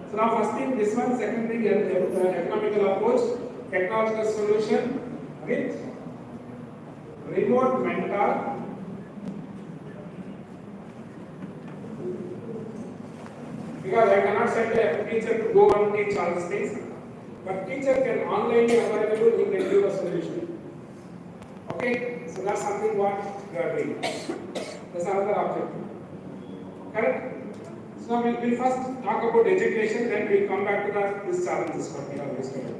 So now first thing this one, second thing economical approach, technological solution with remote mentor. Because I cannot send a teacher to go and teach all these things, but teacher can online available, he can give a solution. Okay, so that's something what we are doing. That's another object. Correct? So now we'll first talk about education, then we'll come back to this challenges what we have discussed.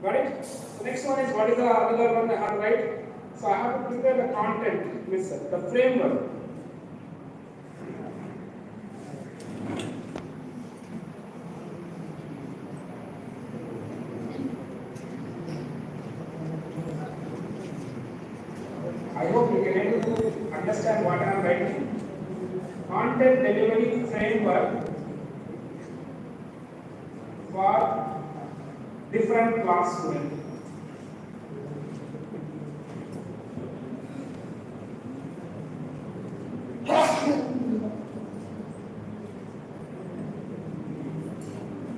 Got it? The next one is what is the other one I have to write? So I have to prepare the content, means the framework. I hope you can able to understand what I am writing. Content delivery framework for different class students.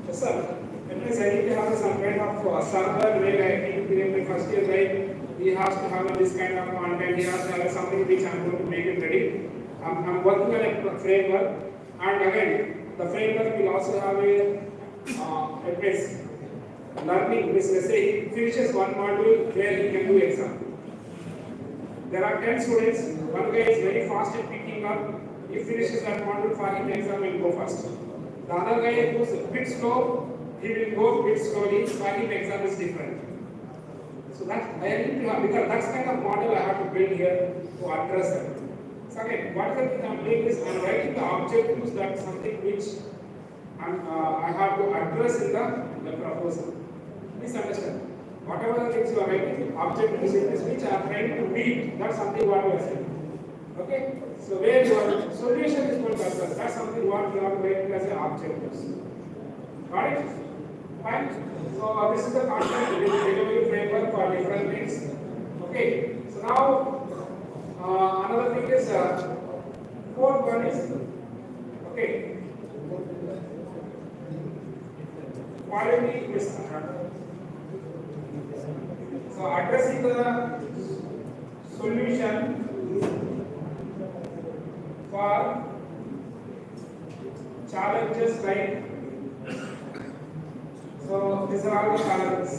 Yes, sir. That means I need to have some kind of server where I think in the first year, right? He has to have this kind of content, he has to have something which I am going to make it ready. I'm working on a framework, and again, the framework will also have a place. Learning, let's say he finishes one module where he can do exam. There are 10 students, one guy is very fast at picking up, he finishes that module, for him exam will go fast. The other guy who is a bit slow, he will go a bit slowly, for him exam is different. So that I need to have, because that's kind of model I have to build here to address that. So again, what is the I'm doing is I'm writing the objectives, that's something which I have to address in the proposal. Please understand. Whatever the things you are writing, objectives in this which I am trying to meet, that's something what we are saying. Okay? So where your solution is going to address, that's something what you are writing as an objectives. Got it? Fine? So this is the content delivery framework for different things. Okay? So now another thing is fourth one is okay. Quality is so addressing the solution for challenges like so these are all the challenges.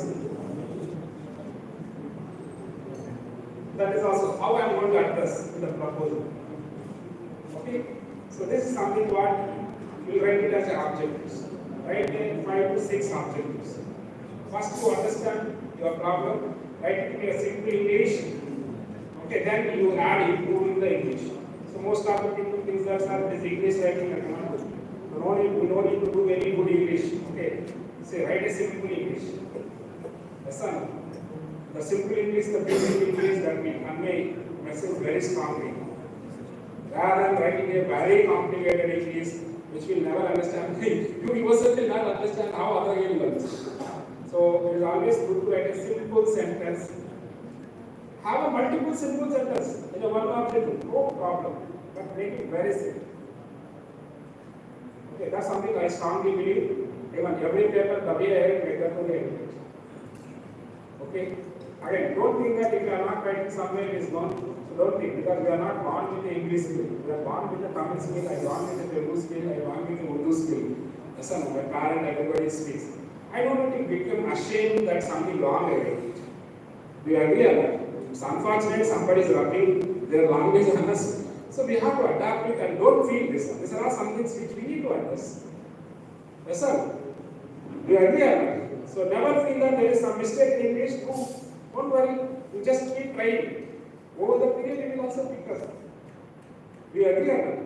That is also how I am going to address in the proposal. Okay, so this is something what we will write it as objectives. Write in 5 to 6 objectives. First to understand your problem, write it in a simple English. Okay, then you add improving the English. So most of the people think that sir, this English writing I cannot do. We don't need to do very good English. Okay, say write a simple English. Yes or no? The simple English, the basic English that will convey message very strongly. Rather than writing a very complicated English, which will never understand. You yourself will not understand how other people will understand. So it is always good to write a simple sentence. Have a multiple simple sentence in a one object, no problem. But make it very simple. Okay, that's something I strongly believe. Even every paper, the way I write, that only I write. Okay. Again, don't think that if you are not writing somewhere it is gone. So don't think, because we are not born with the English skill. We are born with the Tamil skill, I born with the Telugu skill, I born with the Urdu skill. Yes or no, my parent, everybody speaks. I don't want to become ashamed that something wrong I write. We agree on that. It's unfortunate somebody is writing their language on us. So we have to adapt it and don't feel this. These are all some things which we need to address. Yes sir? We agree on that. So never feel that there is some mistake in English. Don't worry, you just keep trying. Over the period, it will also pick us up. We agree on that.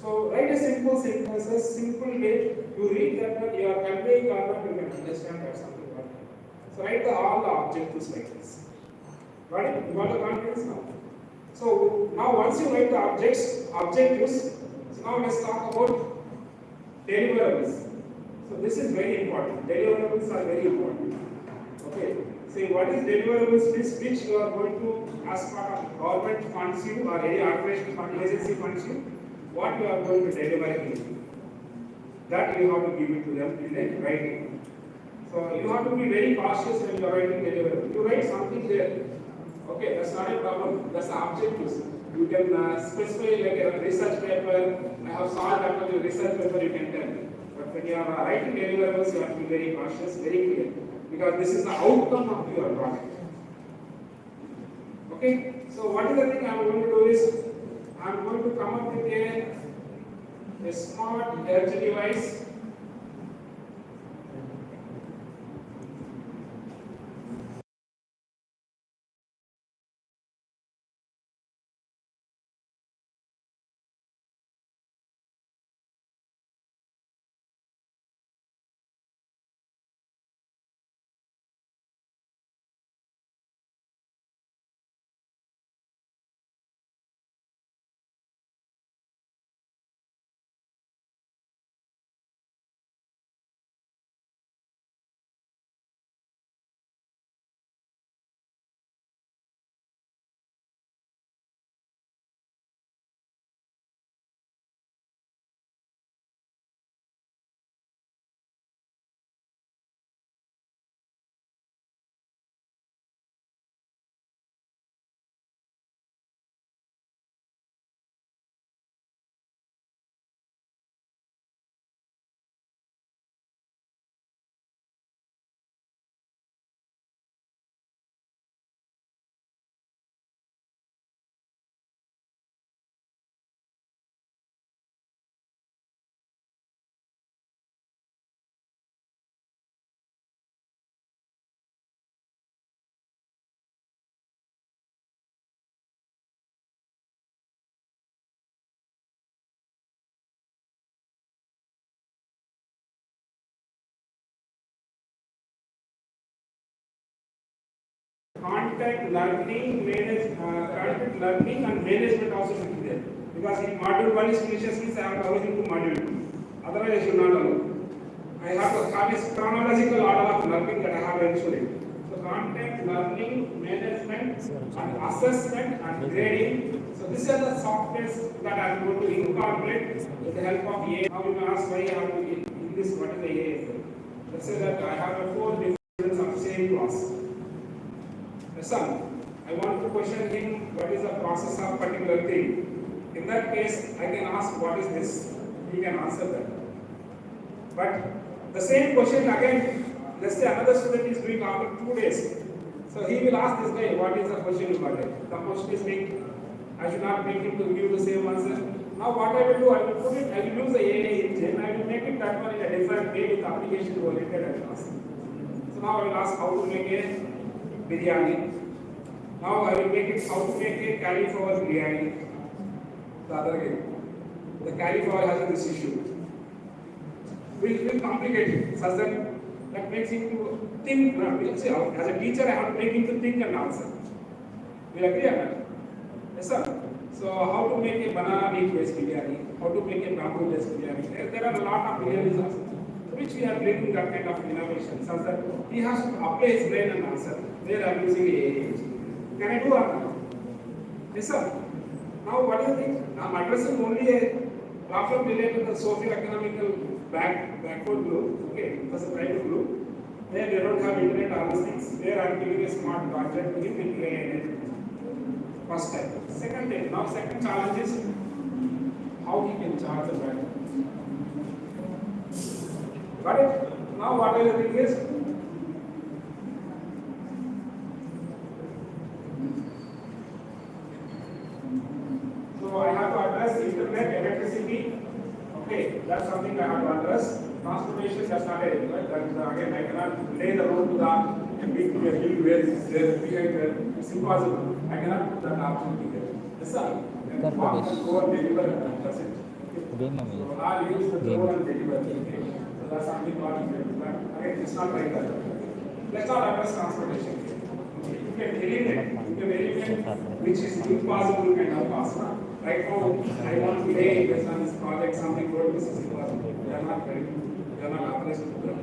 So write a simple sentence, a simple way. You read that you are conveying or not, you can understand that something. So write all the objectives like this. Got it? You got the confidence now. So now once you write the objectives, so now let's talk about deliverables. So this is very important. Deliverables are very important. Okay. See what is deliverables is which you are going to, as part of government funds you or any organization fund agency funds you, what you are going to deliver in. that you have to give it to them in a writing. So you have to be very cautious when you are writing deliverable. You write something there. Okay, that's not a problem. That's the objectives. You can specify like a research paper. I have solved that on your research paper. You can tell. But when you are writing deliverables, you have to be very cautious, very clear, because this is the outcome of your project. Okay. So what is the thing I am going to do is I am going to come up with a smart edge device. Contact learning and management also should be there. Because in module 1 is finishes means I have to go into module 2. Otherwise I should not allow. I have to have this chronological order of learning that I have ensured. So contact learning, management, and assessment and grading. So these are the softwares that I am going to incorporate with the help of AI. Now you may ask why I have to in this, what is the AI? Let's say that I have 4 different students of the same class. Son, I want to question him what is the process of particular thing. In that case, I can ask what is this? He can answer that. But the same question again, let's say another student is doing after 2 days. So he will ask this guy, what is the question you got? The question is big. I should not make him to give the same answer. Now what I will do, I will put it, I will use the AI engine, I will make it that one in a different way with application oriented class. So now I will ask how to make a biryani. Now I will make it how to make a cauliflower biryani. The other way. The cauliflower has this issue. We will complicate it such that makes him to think. See, as a teacher, I have to make him to think and answer. Will agree on that? Yes, sir. So how to make a banana leaf based biryani? How to make a bamboo based biryani? There are a lot of biryanis also, which we are bringing that kind of innovation, such that he has to apply his brain and answer. There I am using AI. Can I do or not? Yes, sir. Now, what do you think? I am addressing only a problem related to the socio-economical backward group. Okay, that's a private group. There they don't have internet, all these things. There I am giving a smart project to him with AI. First step. Second thing. Now, second challenge is how he can charge the battery. Got it? Now, what I think is, so I have to address internet, electricity. Okay, that's something I have to address. Transportation, that's not a, right? Again, I cannot lay the road to the big hill where it's there behind there. It's impossible. I cannot put that option there. Yes, sir. And walk and go and deliver. That's it. So I'll use the drone and deliver. Okay. So that's something not again, it's not like that. Let's not address transportation. Okay. You can eliminate which is impossible kind of cost. Right now, I want to lay based on this project something good, this is impossible. They are not ready. They are not authorized to do that.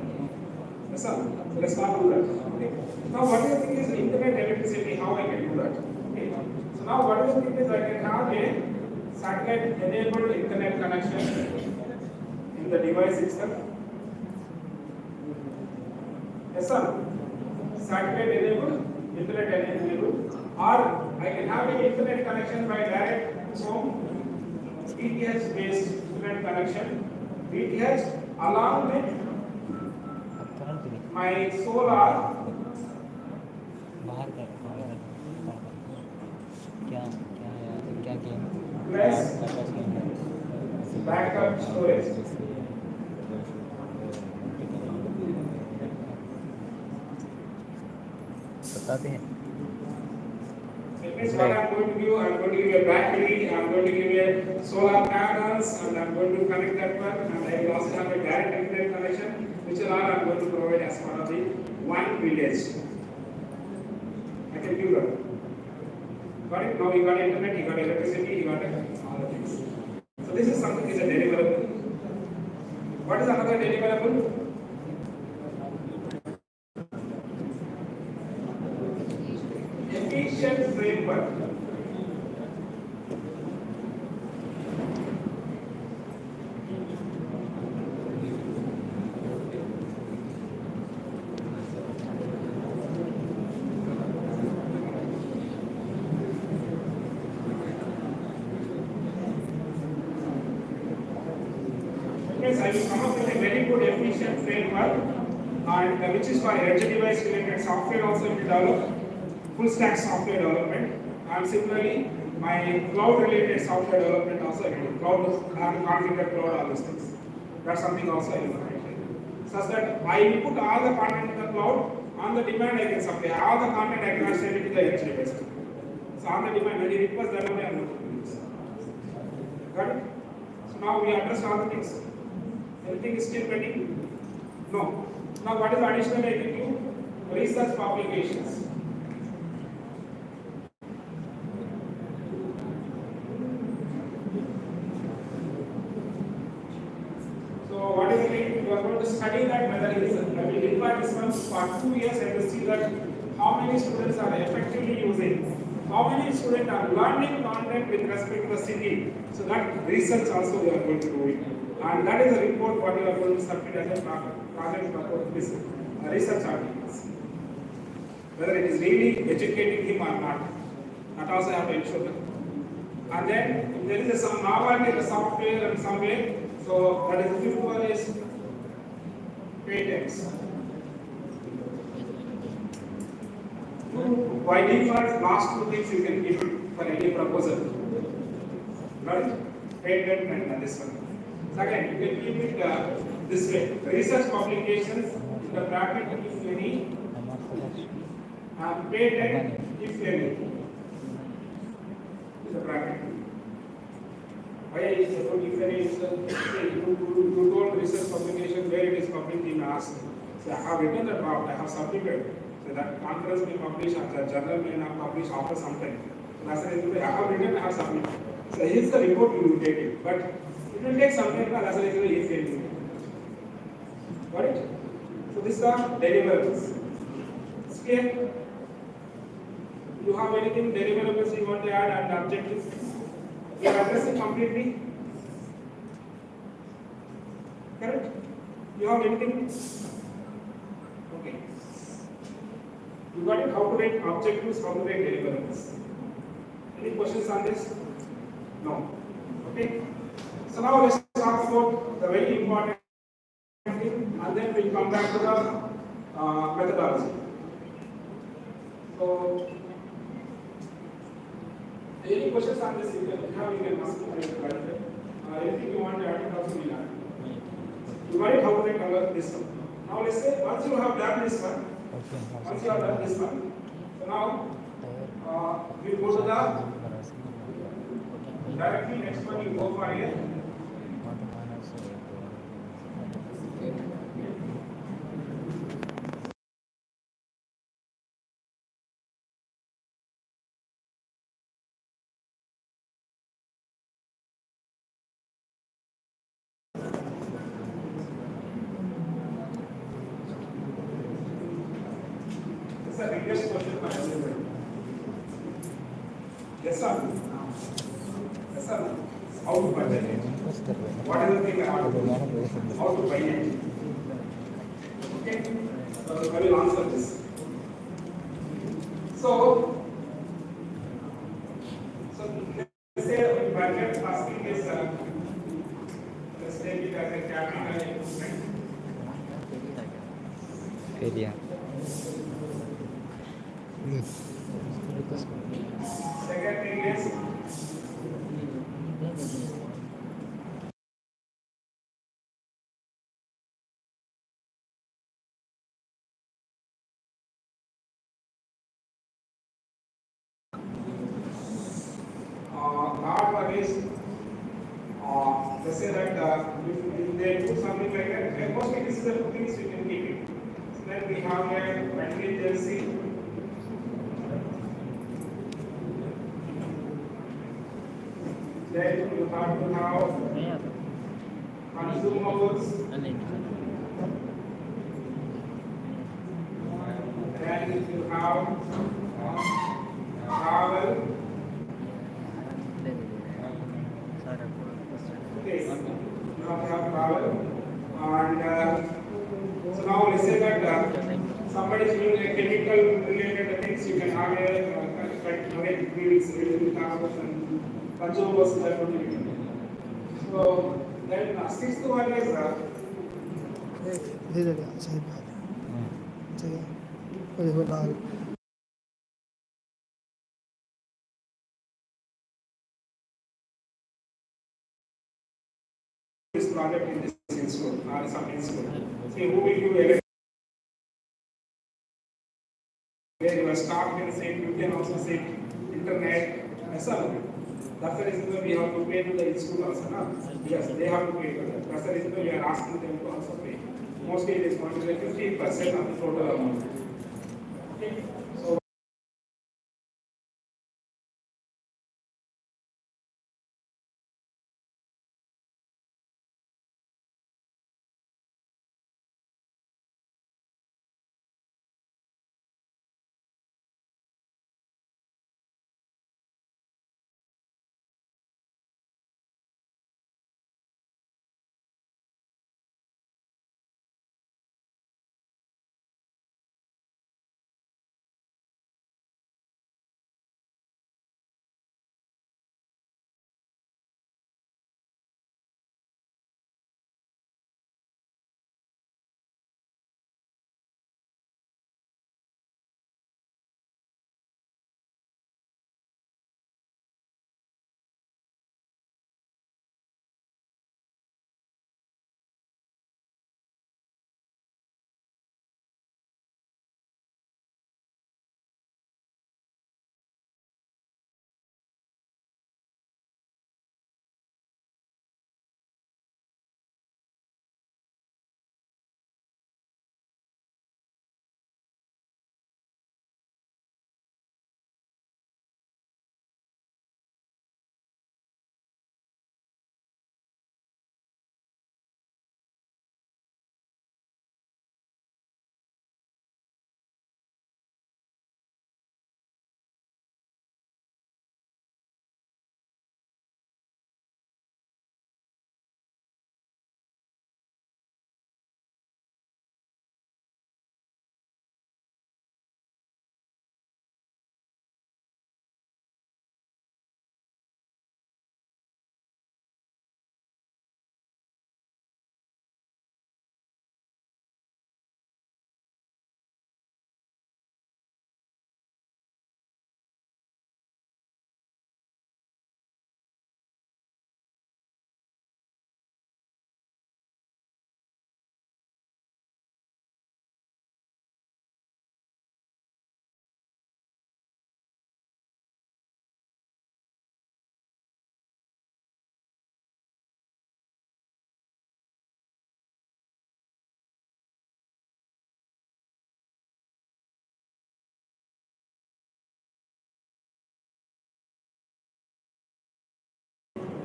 Yes, sir. So let's not do that. Okay. Now, what do you think is internet electricity? How I can do that? Okay. So now, what do you think is I can have a satellite enabled internet connection in the device itself. Yes, sir. Satellite enabled, internet enabled, or I can have an internet connection by direct home, DTH based internet connection, DTH along with my solar. Plus backup storage. बताते हैं. It means what I'm going to give, I'm going to give a battery, I'm going to give a solar panels, and I'm going to connect that one, and I will also have a direct internet connection, which are all I'm going to provide as part of the one village. I can give that. Got it? Now you got internet, you got electricity, you got all the things. So this is something is a deliverable. What is another deliverable? Efficient framework. Yes, I will come up with a very good efficient framework, and which is for edge device related software also will develop. Full stack software development, and similarly my cloud related software development also I will do. Cloud, configure cloud, all those things. That's something also I will write. Such that I will put all the content in the cloud, on the demand I can supply. All the content I cannot send it to the edge device. So on the demand, when you request, that only I am going to use. Got it? So now we address all the things. Everything is still pending? No. Now what is additional I can do? Research publications. What is the thing? You are going to study that whether it is, I will deploy this one for 2 years and to see that how many students are effectively using, how many students are learning content with respect to the city. So that research also we are going to do it. And that is a report what you are going to submit as a project for this research articles. Whether it is really educating him or not. That also I have to ensure that. And then if there is some novelty in the software and some way, so that is the fifth one is patents. By default, last two things you can give for any proposal. Right? Patent and this one. Second, you can keep it this way. Research publications in the bracket if any, and patent if any. In the bracket. Why is it if any is you told research publication where it is published in asked. So I have written the draft, I have submitted. So that conference may publish and the journal may not publish after some time. So that's the reason I have written, I have submitted. So here's the report, you will take it. But it will take some time, that's the reason if any. Got it? So these are deliverables. Scale. You have anything deliverables you want to add and objectives? You are addressing completely? Correct? You have anything? Okay. You got it? How to write objectives, how to write deliverables. Any questions on this? No. Okay. So now let's talk about the very important thing, and then we'll come back to the methodology. So, any questions on this? You can ask me. Anything you want to add, also will add. You got it? How to cover this one? Now let's say once you have done this one, once you have done this one, so now we go to the directly next one. You go for here. The biggest question for everybody. Yes, sir. Yes, sir. How to budget it? What is the thing I want to do? How to buy it? Okay, so I will answer this. So let's say budget asking is let's take it as a capital investment. Area. Second thing is third one is let's say that if they do something like that, and mostly this is the two things you can keep it. So then we have a contingency. Then you have to have consumables. Then you have travel. Okay, you have to have travel. And so now let's say that somebody is doing a chemical related things, you can have a we will have some consumables that would be. So then sixth one is this project in this institute or some institute. See who will do where your staff can say, you can also say internet, SL. That's the reason why we have to pay to the institute also. No? Yes, they have to pay for that. That's the reason why we are asking them to also pay. Mostly it is going to be 50% of the total amount. Okay. So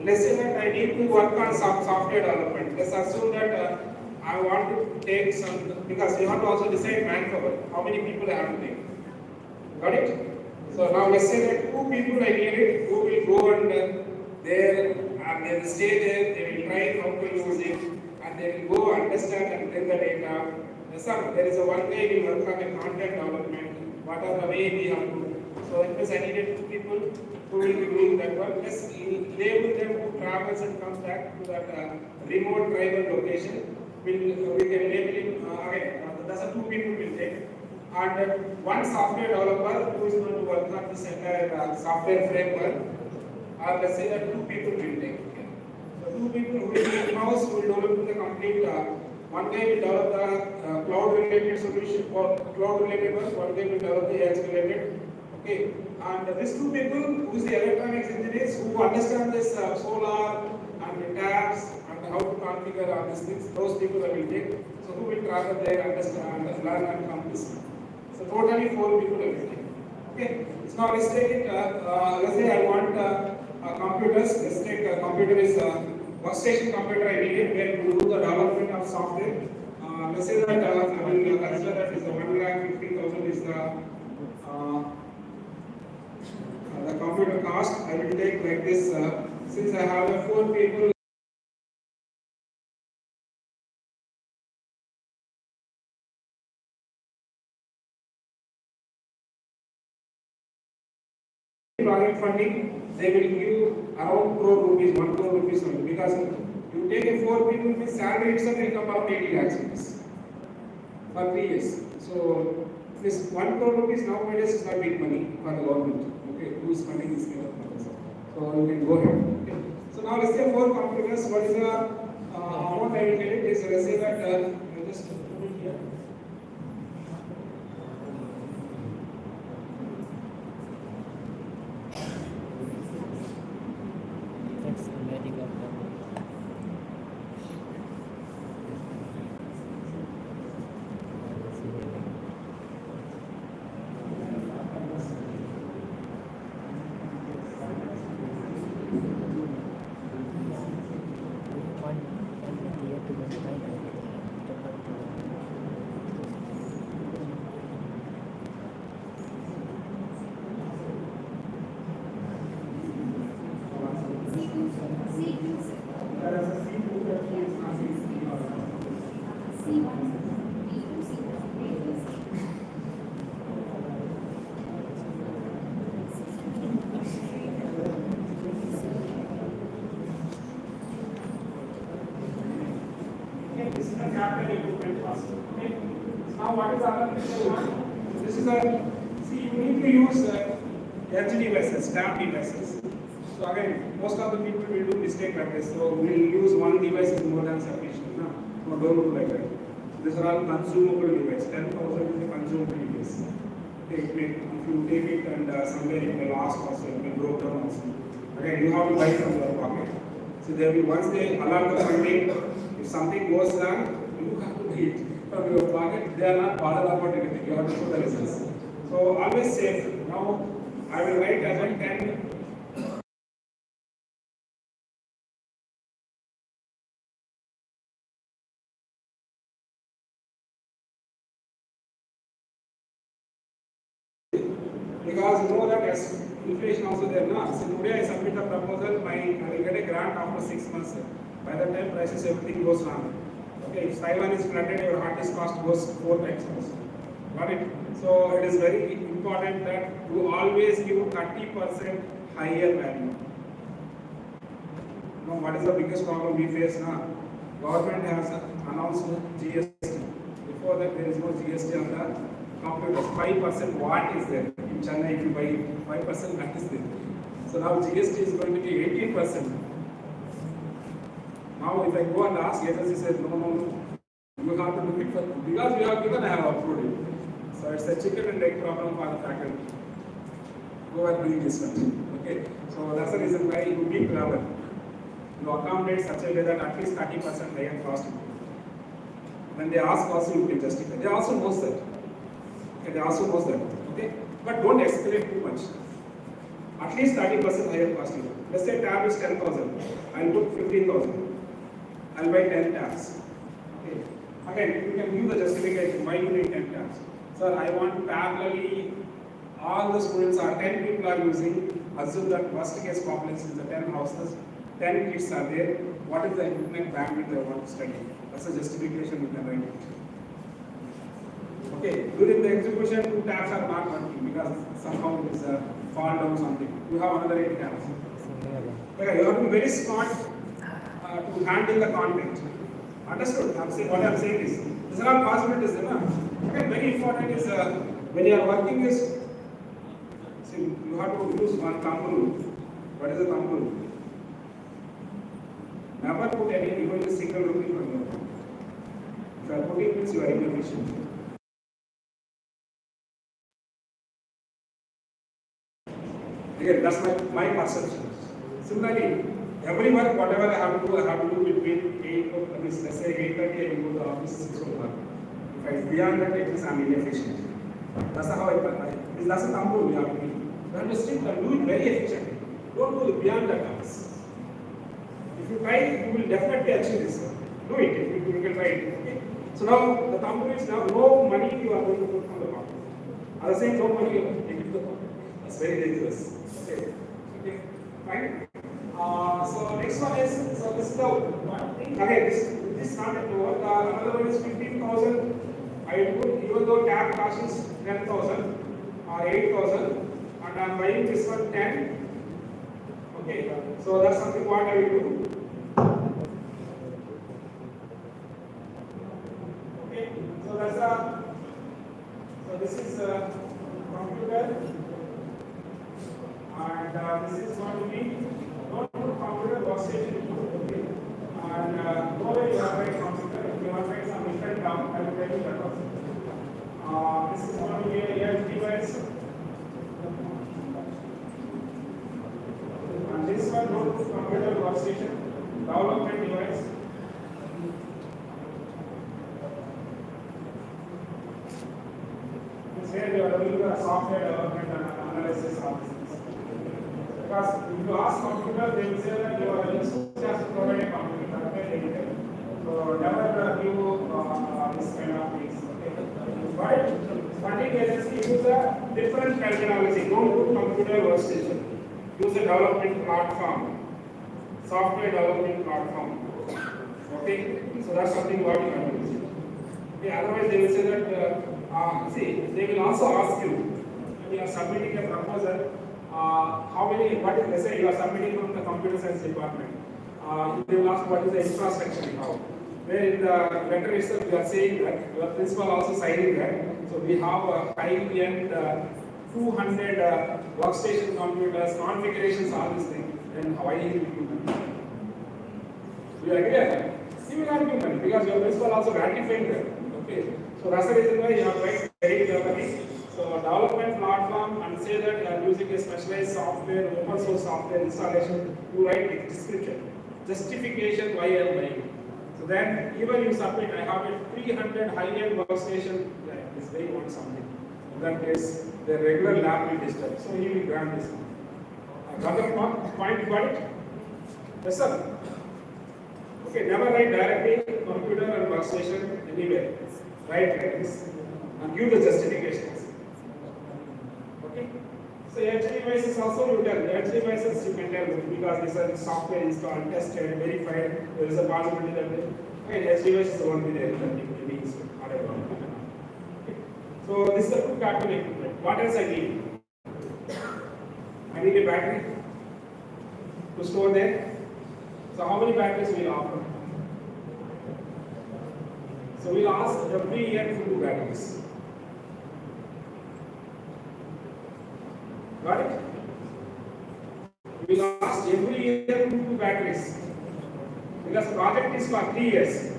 let's say that I need to work on some software development. Let's assume that I want to take some, because you have to also decide manpower, how many people I have to take. Got it? So now let's say that 2 people I need it, who will go and there and they will stay there, they will try how to use it, and they will go understand and bring the data. Sir, there is a one day we work on a content development, what are the way we have to. So it means I needed 2 people who will be doing that work. Just enable them who travels and comes back to that remote tribal location. We can enable him again. That's a 2 people will take. And one software developer who is going to work on this entire software framework, or let's say that 2 people will take. So 2 people who will be in-house will develop the complete. One guy will develop the cloud-related solution for cloud-related work. One guy will develop the edge-related. Okay, and these 2 people, who is the electronics engineers, who understand this solar and the tabs and how to configure all these things, those people I will take. So who will travel there, understand, and learn and come to see. So totally 4 people I will take. Okay, so now let's take it. Let's say I want computers. Let's take a computer is workstation computer I needed where to do the development of software. Let's say that I will consider that is the 1,50,000 is the computer cost. I will take like this. Since I have 4 people. Project funding, they will give around crore rupees, 1 crore rupees only, because you take a 4 people, means salary itself will come around 80 lakhs rupees for 3 years. So this 1 crore rupees nowadays is not big money for the government. Okay, who is funding this kind of money? So you can go ahead. Okay. So now let's say 4 computers. What is the amount I will get it? Is let's say that just put it here. This is a capital equipment cost. Okay. Now what is other thing? This is a, see, you need to use edge devices, stamp devices. So again, most of the people will do mistake like this. So we will use one device is more than sufficient. No, don't do like that. These are all consumable devices. 10,000 is a consumable device. If you take it and somewhere it may last also, it may broke down also. Again, you have to buy from your pocket. So there will, once they allow the funding, if something goes wrong, you have to buy it from your pocket. They are not bothered about anything. You have to show the results. So always safe. Now I will write as well 10. Because you know that as inflation also there now. So today I submit a proposal, I will get a grant after 6 months. By that time prices everything goes down. Okay, if Taiwan is flooded, your hard disk cost goes 4 times also. Got it? So it is very important that you always give 30% higher value. Now what is the biggest problem we face now? Government has announced GST. Before that there is no GST on the computers. 5% what is there? In China if you buy 5% that is there. So now GST is going to be 18%. Now if I go and ask, agency says no, you have to do it because we have given, I have approved it. So it's a chicken and egg problem for the faculty. Go and do this one. Okay. So that's the reason why you be clever. You accommodate such a way that at least 30% higher cost. When they ask also you can justify. They also knows that. Okay, they also knows that. Okay. But don't escalate too much. At least 30% higher cost. Let's say tab is 10,000. I'll put 15,000. I'll buy 10 tabs. Okay. Again, you can give the justification why you need 10 tabs. Sir, I want parallelly all the students are 10 people are using. Assume that worst case population is the 10 houses. 10 kids are there. What is the internet bandwidth they want to study? That's a justification you can write it. Okay, during the execution, 2 tabs are not working because somehow it is a fall down something. You have another 8 tabs. Okay, you have to be very smart to handle the content. Understood? What I'm saying is, these are all possibilities. Okay, very important is when you are working is, see, you have to use one thumb rule. What is the thumb rule? Never put any even a single rupee from your account. If you are putting means you are inefficient. Again, that's my perception. Similarly, every work, whatever I have to do between 8 o'clock, let's say 8:30 I will go to the office 6 o'clock. If I beyond that, it means I am inefficient. That's how that's a thumb rule we have to do. You have to stick and do it very efficiently. Don't do it beyond that hours. If you try, you will definitely achieve this. Do it if you can try it. Okay? So now the thumb rule is now no money you are going to put from the pocket. At the same no money you are going to take it to the pocket. That's very dangerous. Okay. Okay. Fine. So next one is, so this is the one thing. Again, this is not at all. Another one is 15,000. I will put, even though tab cost is 10,000 or 8,000, and I am buying this one 10. Okay. So that's something what I will do. Okay. So that's a. So this is a computer, and this is going to be. Don't put computer workstation. Okay. And no way you have a computer. If you have some different down, I will tell you that also. This is going to be a edge device. And this one, don't put computer workstation. Development device. This is where you are doing the software development and analysis of this. Because if you ask computer, they will say that you are just to provide a computer. So never give this kind of things. Okay. But funding agency use a different terminology. Don't put computer workstation. Use a development platform, software development platform. Okay. So that's something what you can use. Okay. Otherwise, they will say that. See, they will also ask you when you are submitting a proposal. How many, let's say you are submitting from the computer science department. They will ask what is the infrastructure you have. Where in the letter itself you are saying that, your principal also signing that. So we have a high-end 200 workstation computers, configurations, all these things. Then why he will give money? Do you agree? He will not give money because your principal also ratified that. Okay. So that's the reason why you have write very clearly. So development platform and say that you are using a specialized software, open source software installation, you write a description, justification why I am buying. So then even you submit, I have a 300 high-end workstation, that is very much something. In that case, the regular lab will disturb. So he will grant this one. Another point, you got it? Yes sir? Okay, never write directly computer and workstation anywhere. Write like this and give the justifications. Okay. So edge devices also you tell. Edge devices you can tell because these are software installed, tested, verified. There is a possibility that edge devices won't be there in the means whatever. Okay. So this is a quick calculation. What else I need? I need a battery to store there. So how many batteries will offer? So we'll ask every year for 2 batteries. Got it? We will ask every year 2 batteries. Because the project is for 3 years.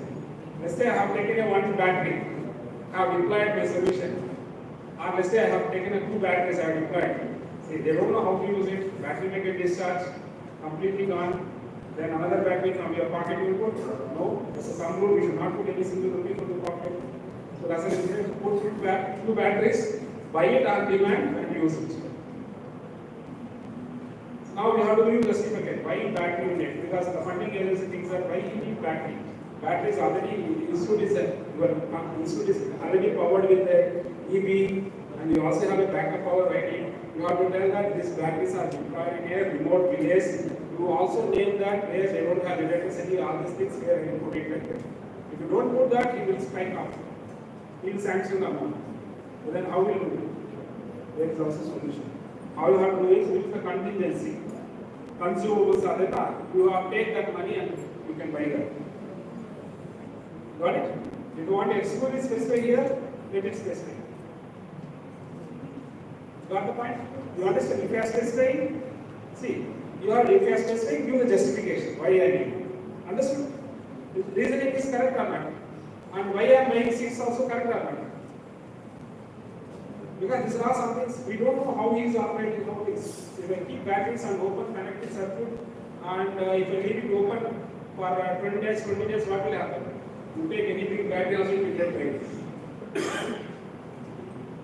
Let's say I have taken a 1 battery, I have deployed my solution. Or let's say I have taken a 2 batteries, I have deployed. See, they don't know how to use it. Battery may get discharged, completely gone. Then another battery from your pocket you will put. No, this is some rule. We should not put any single rupee from the pocket. So that's a reason to put 2 batteries, buy it on demand and use it. Now we have to give justification why battery you need, because the funding agency thinks that why you need battery. Battery is already institute is already powered with the EV, and you also have a backup power, right? You have to tell that these batteries are deployed in a remote village. You you also name that where they don't have electricity, all these things where you put it like that. If you don't put that, he will spike up. He will sanction the amount. So then how will you do it? There is also a solution. All you have to do is with the contingency. Consumables are there. You have take that money and you can buy that. Got it? If you want to exclude specify here, let it specify. Got the point? You understand? If you are specifying, see, if you are specifying, give the justification. Why I need. Understood? If reasoning is correct or not? And why I am buying 6 also correct or not? Because these are some things we don't know how he is operating, how it is. If I keep batteries and open connected circuit, and if I leave it open for 20 days, what will happen? You take anything battery also, you will get right.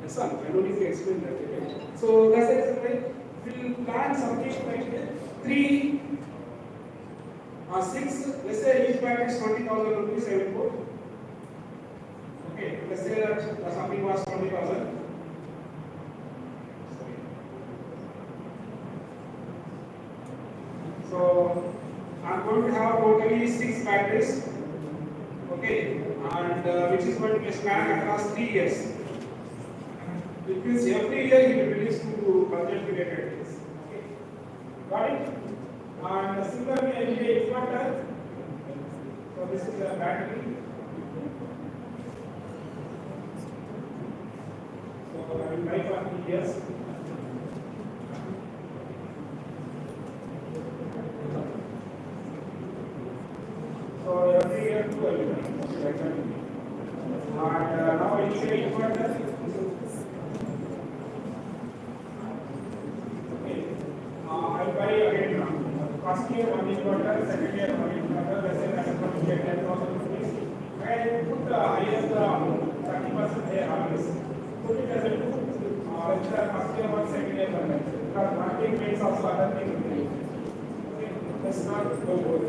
That's all. I don't need to explain that. Okay? So that's it. We will plan something like 3 or 6. Let's say each battery is 20,000 rupees. I will put. Okay. Let's say that the something was 20,000. So I am going to have totally 6 batteries, okay, and which is going to be span across 3 years. It means every year he will release 2 budget related things. Okay, got it? And similarly, I need a inverter. So this is a battery. So I will buy for 3 years. So every year 2 elements. And now I need a inverter. Okay. I buy again now. First year 1 inverter, second year 1 inverter. Let's say that I am going to get 10,000 rupees. I put the highest 30% there always. Put it as a 2. Let's say first year 1, second year 1. Because marketing makes also other things. Okay. Let's not go both.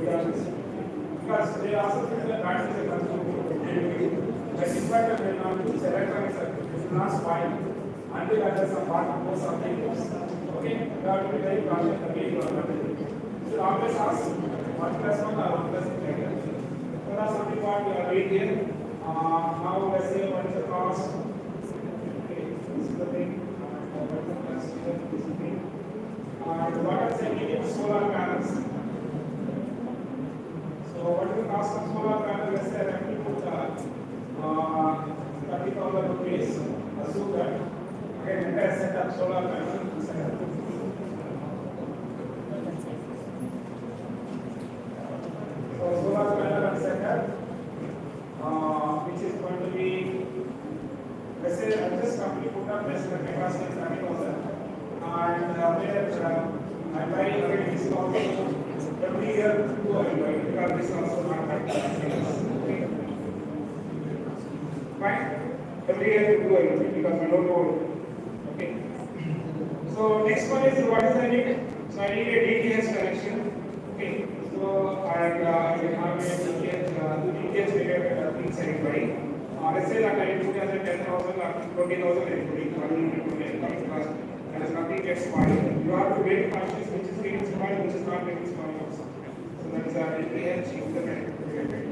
Because they also put the batteries as a consumable. The inverter will not use electronic circuit. It will not spoil until there is a part or something else. Okay, that will be very cautious again. You should always ask 1 plus 1 or 1 plus 2. So that's something what we are doing here. Now let's say what is the cost. Okay, this is the thing. And what is the need of solar panels? So what is the cost of solar panel? Let's say I have to put 30,000 rupees. Assume that again I set up solar panel. So solar panel is set up, which is going to be, let's say this company put up less than capacity 30,000, and where I buy again discount every year 2 I buy because this is also not my okay. Fine. Every year 2 I buy because we don't know. Okay. So next one is what is I need? So I need a DTH connection. Okay. So I have a DTH related things I buy. Let's say that I put as a 10,000 or 20,000 I put it because there is nothing gets spoiled. You have to make conscious which is getting spoiled, which is not getting spoiled also. So that is a DTH implement related.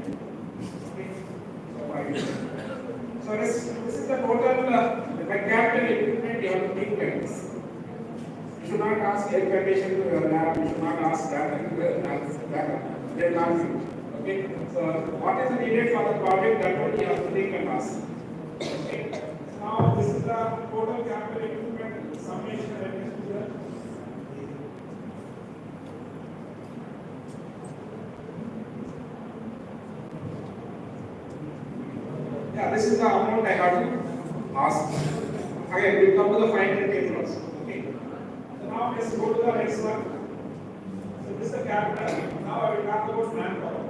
Okay. So this is the total capital equipment you have to think like this. You should not ask air condition to your lab, you should not ask that. They are not used. Okay. So what is needed for the project, that what you have to think and ask. Okay. Now this is the total capital equipment summation that is here. Yeah, this is the amount I have to ask. Again, we will come to the final table also. Okay. So now let's go to the next one. So this is the capital. Now I will talk about manpower.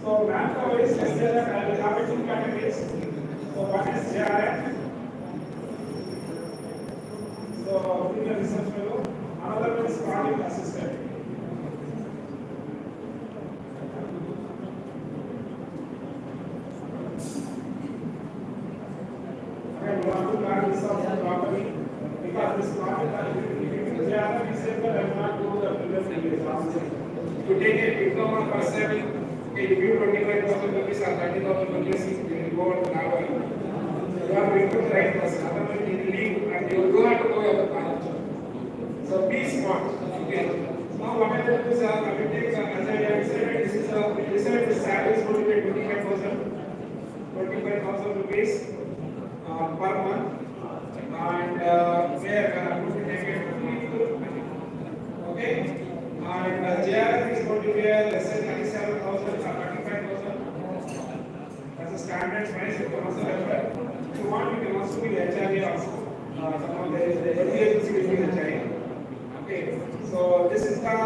So manpower is, let's say that I will have 2 categories. So one is JRM. So junior research fellow. Another one is project assistant. And we want to plan this out for to take a diploma person, okay, you give 25,000 rupees or 30,000 rupees, you will go on travel. You are going to the right person, otherwise you will leave and you will have to go your path. So be smart. Okay. Now what I will do is I will take as I have said, this is the salary is going to be 25,000 rupees per month, and where going to take it okay, and JRF is going to be less than 37,000 or 35,000 as a standard price. You can also refer. If you want, you can also be the HRA also. Some of the agency will be HRA. Okay, so this is the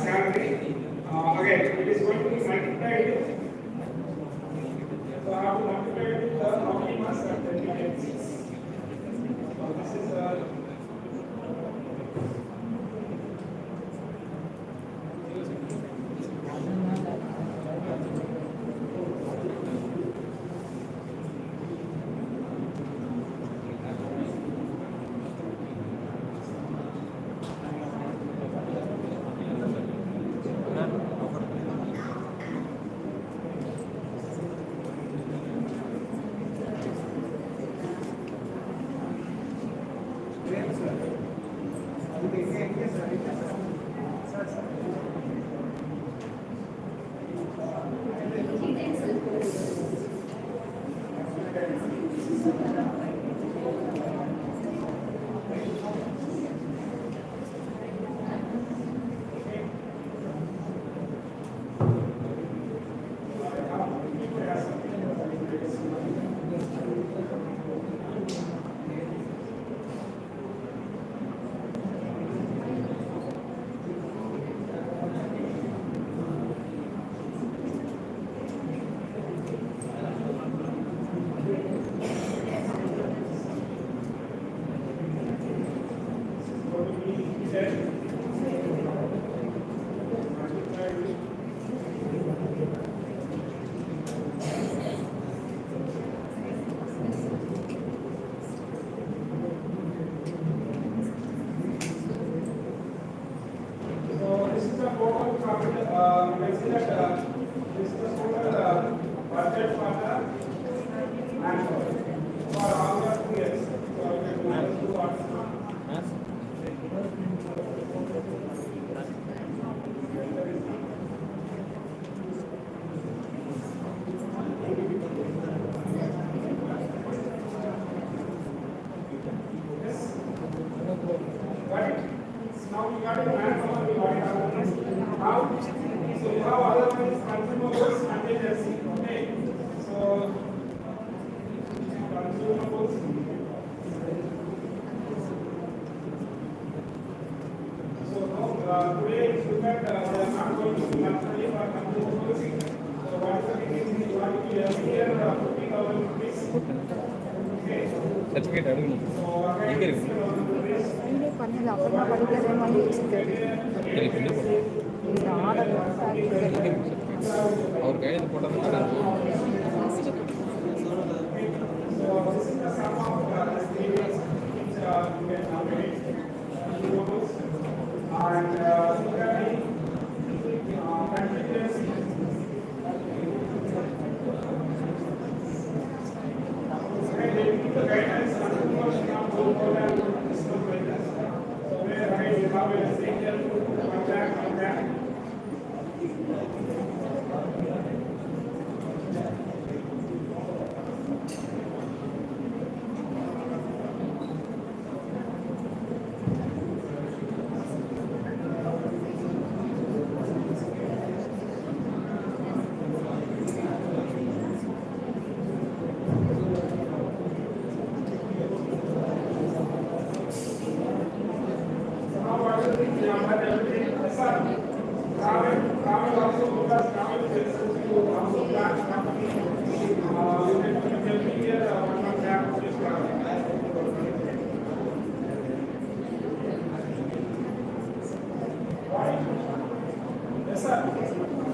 salary. Again, it is going to be multiplied. So I have to multiply it with the how many months that we get. So this is now we got a plan for the body governance. How? So you have other ones, consumables, contingency. Okay. So consumables. So now today if you look at they are not going to be monthly for consumables. So what is the beginning? You want to be every year 50,000 rupees. Okay. Certificate adding. So again, பண்ணல அப்புறமா படிக்கிறேன் வாங்கி வச்சுருக்காரு இந்த order அவர் கையில் போட்டது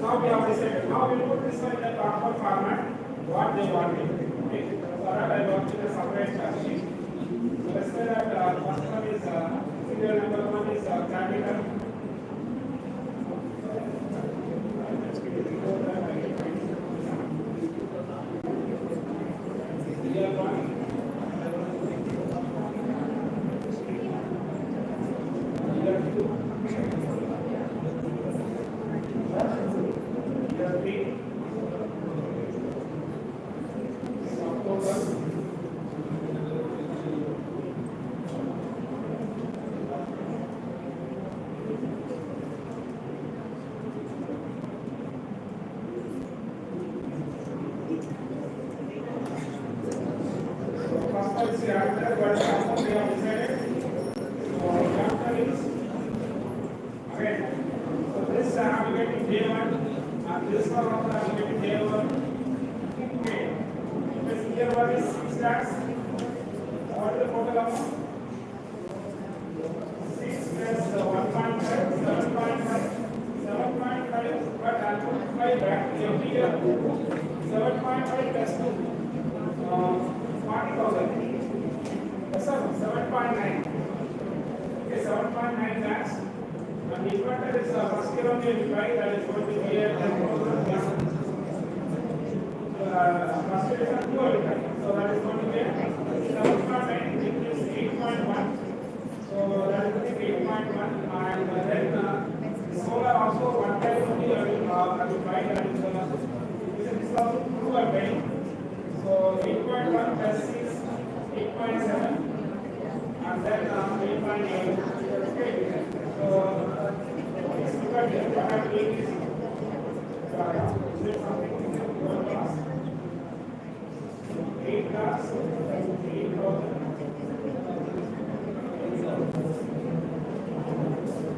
Now we have decided. Now we put this one in the proper format. What they want it. Okay. For that I want to separate sheet. So let's say that first one is serial number one is capital. and this one also I will get here one. Okay. This here one is 6 lakhs. What is the total amount? 6 plus 1.5, 7.5, 7.5, but I'll multiply back every year. 7.5 plus 2, 40,000. Yes, sir, 7.9. Okay, 7.9 lakhs. And the inverter is first year only will buy, that is going to be a 10,000 plus. First year is a 2 will buy. So that is going to be 7.9, which is 8.1. So that is going to be 8.1. And then solar also one time only I will buy, that is this is also 2 I buy. So 8.1 plus 6, 8.7. And then 8.8. Okay. So it's because what I'm doing is something 8 cars, 8,000.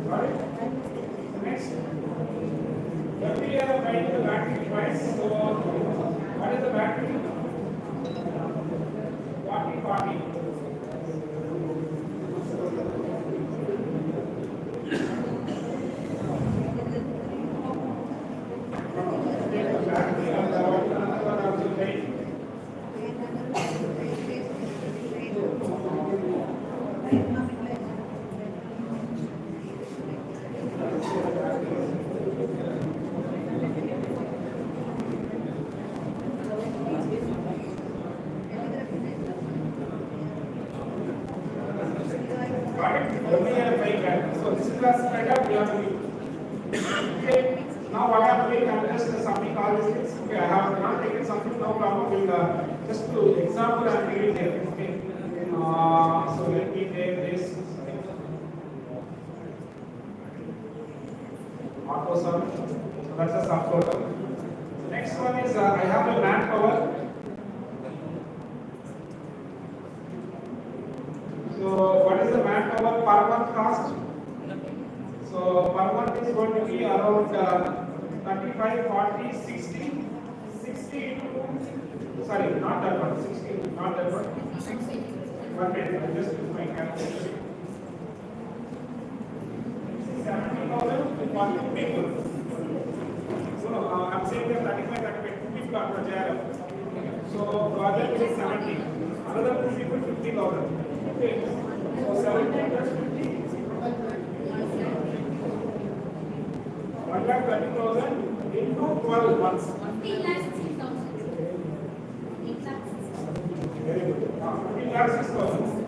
Got it? Next, every year I'm buying the battery price. So what is the battery? 40. So this is the spread up we are doing. Okay. Now what I am doing, I am just something called this things. Okay, I have not taken something, no problem. We'll just to example I am giving here. Okay. So let me take this auto sum. So that's a subtotal. So next one is I have a manpower. So what is the manpower per month cost? So per month is going to be around 35, 40, 60, 60 into, sorry, not that one, 60, not that one. 1 minute, I just use my calculator. 70,000 to 40 people. So I'm saying that 35, 35, 2 people are per JRF. So project is 70. Another 2 people, 50,000. Okay. So 70 plus 50. 1,30,000 into 12 months. 15 lakhs 6,000. 8 lakhs 6,000. Very good. 15 lakhs 6,000.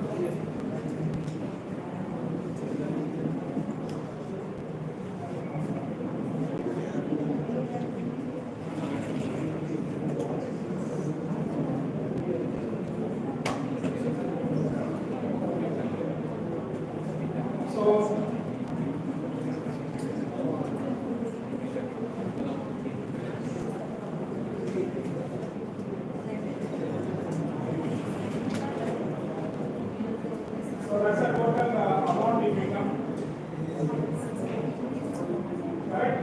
So that's the total amount it become. Right?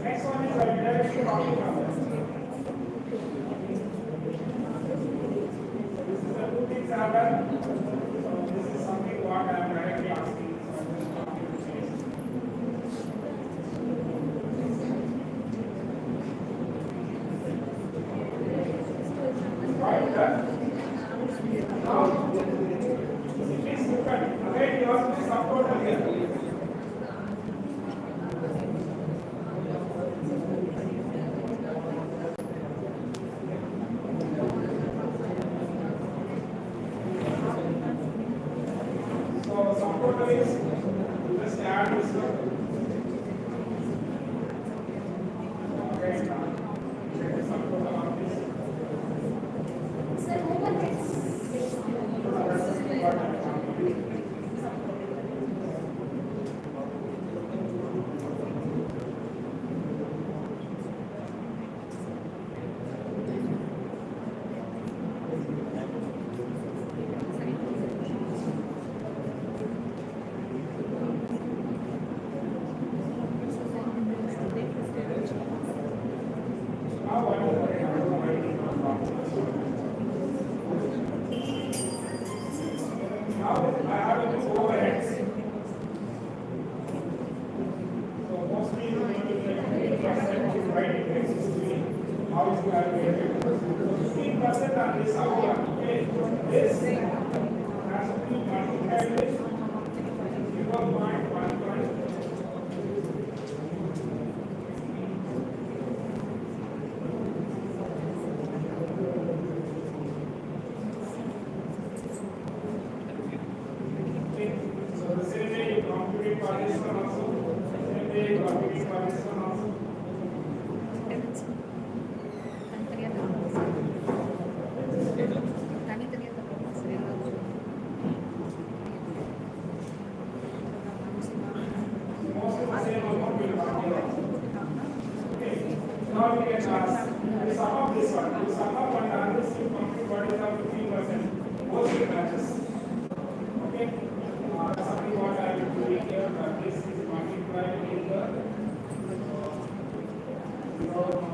Next one is directly talking about. This is the 2 things I have done. So this is something what I am directly asking. Right, done. Now, please look at it. Again, you have to subtotal here. 15% on this outcome. Okay, this has to be multiplied with 0.15. So the same way you compute for this one also, same way you compute for this one also. Mostly the same amount will compute. Okay. Now we can ask the sum of this one, the sum of one and this you compute what is the 15%. Both will matches. Okay. Something what I will do here, this is multiplied with the 0.15.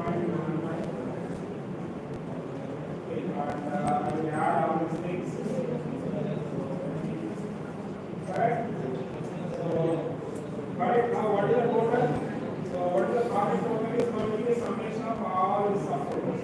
Okay, and I will add all these things. Correct? So, right now what is the total? So, what is the profit total is going to be the summation of all the subtotals.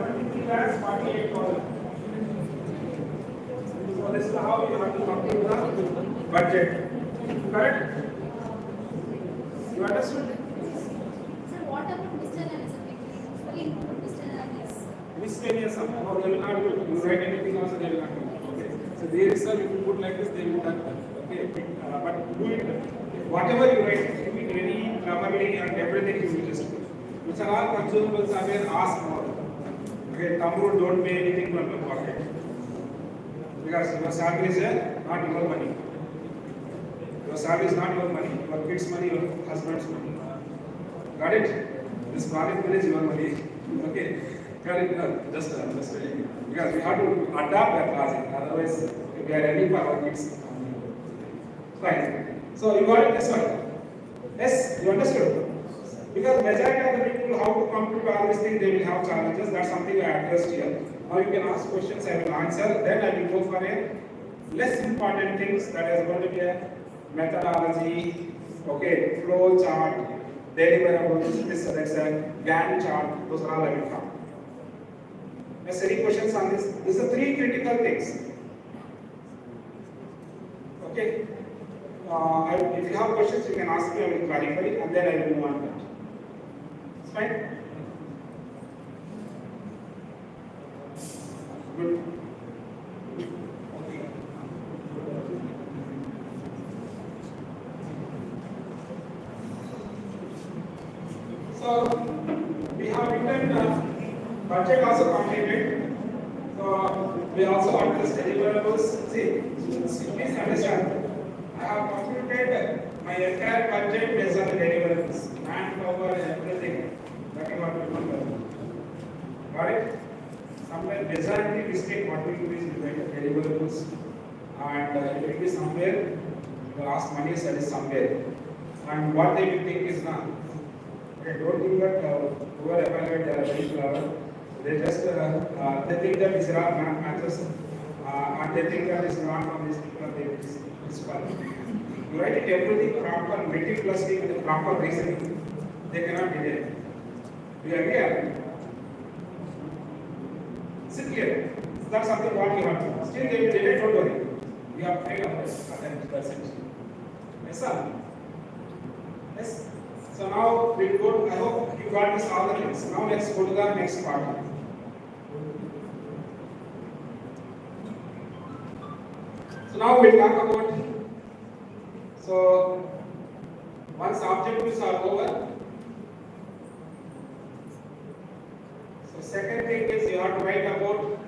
What is the amount you will get? So this is how you have to compute the budget. Correct? You understood? Sir, what about miscellaneous? Usually include miscellaneous. Miscellaneous sum. No, they will not do it. You write anything also, they will not do it. Okay. So there is some, if you put like this, they will not. Okay. But do it. Whatever you write, do it very cleverly and everything you will just do. Which are all consumables are there, ask more. Okay. Thumb rule, don't pay anything from your pocket. Because your salary is not your money. Your salary is not your money. Your kids' money, your husband's money. Got it? This project money is your money. Okay. Got it? No, just because we have to adapt that project. Otherwise, we are ready for our kids. Fine. So you got it this one. Yes, you understood? Because majority of the people, how to compute all these things, they will have challenges. That's something I addressed here. Now you can ask questions, I will answer. Then I will go for a less important things that is going to be a methodology, okay, flow chart, deliverables, this that's a Gantt chart. Those are all I will come. Yes, any questions on this? These are three critical things. Okay. If you have questions, you can ask me. I will clarify, and then I will move on to that. It's fine. Good. Okay. So we have written budget also completed. So we also address deliverables. See, please understand. I have computed my entire budget based on the deliverables, manpower, everything. That is what we do. Got it? Somewhere majority mistake what we do is we write the deliverables, and it will be somewhere the last money set is somewhere, and what they will think is not. Okay, don't think that who are evaluated they are very clever. They just they think that these are all matches, and they think that it's not from these people. They disqualify. You write it everything proper, meticulously with the proper reasoning. They cannot delay. Do you agree? Is it clear? That's something what you have to. Still they will delay, don't worry. We have 5%. Yes, sir? Yes? So now we'll go, I hope you got this all the things. Now let's go to the next part. So now we'll talk about, so once objectives are over, So second thing is you have to write about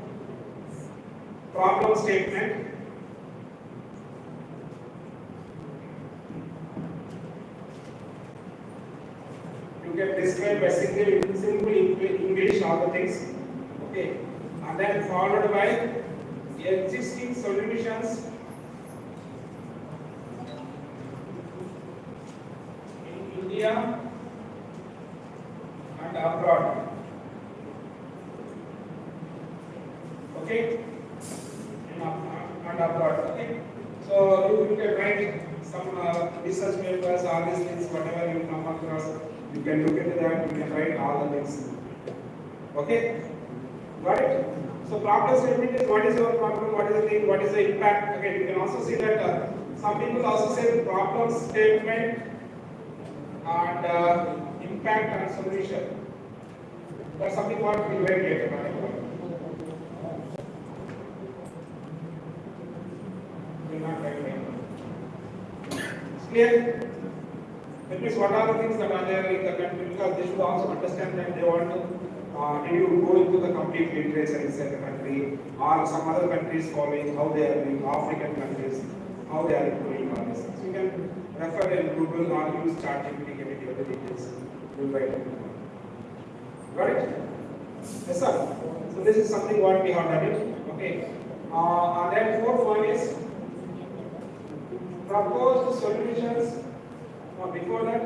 problem statement. You can describe by simple English all the things. Okay, and then followed by existing solutions in India and abroad. Okay, and abroad. Okay, so you can write some research papers, all these things, whatever you come across, you can look into that. You can write all the things. Okay, got it? So problem statement is what is your problem, what is the thing, what is the impact. Okay, you can also see that some people also say problem statement and impact and solution. That's something what we will write later. Clear? That means what are the things that are there in the country, because they should also understand that they want to, did you go into the complete literature inside the country, or some other countries following, how they are doing, African countries, how they are doing all this. So you can refer in Google or use ChatGPT, get it, the details. You'll write it. Got it? Yes, sir. So this is something what we have done it. Okay. And then fourth one is proposed solutions. Before that,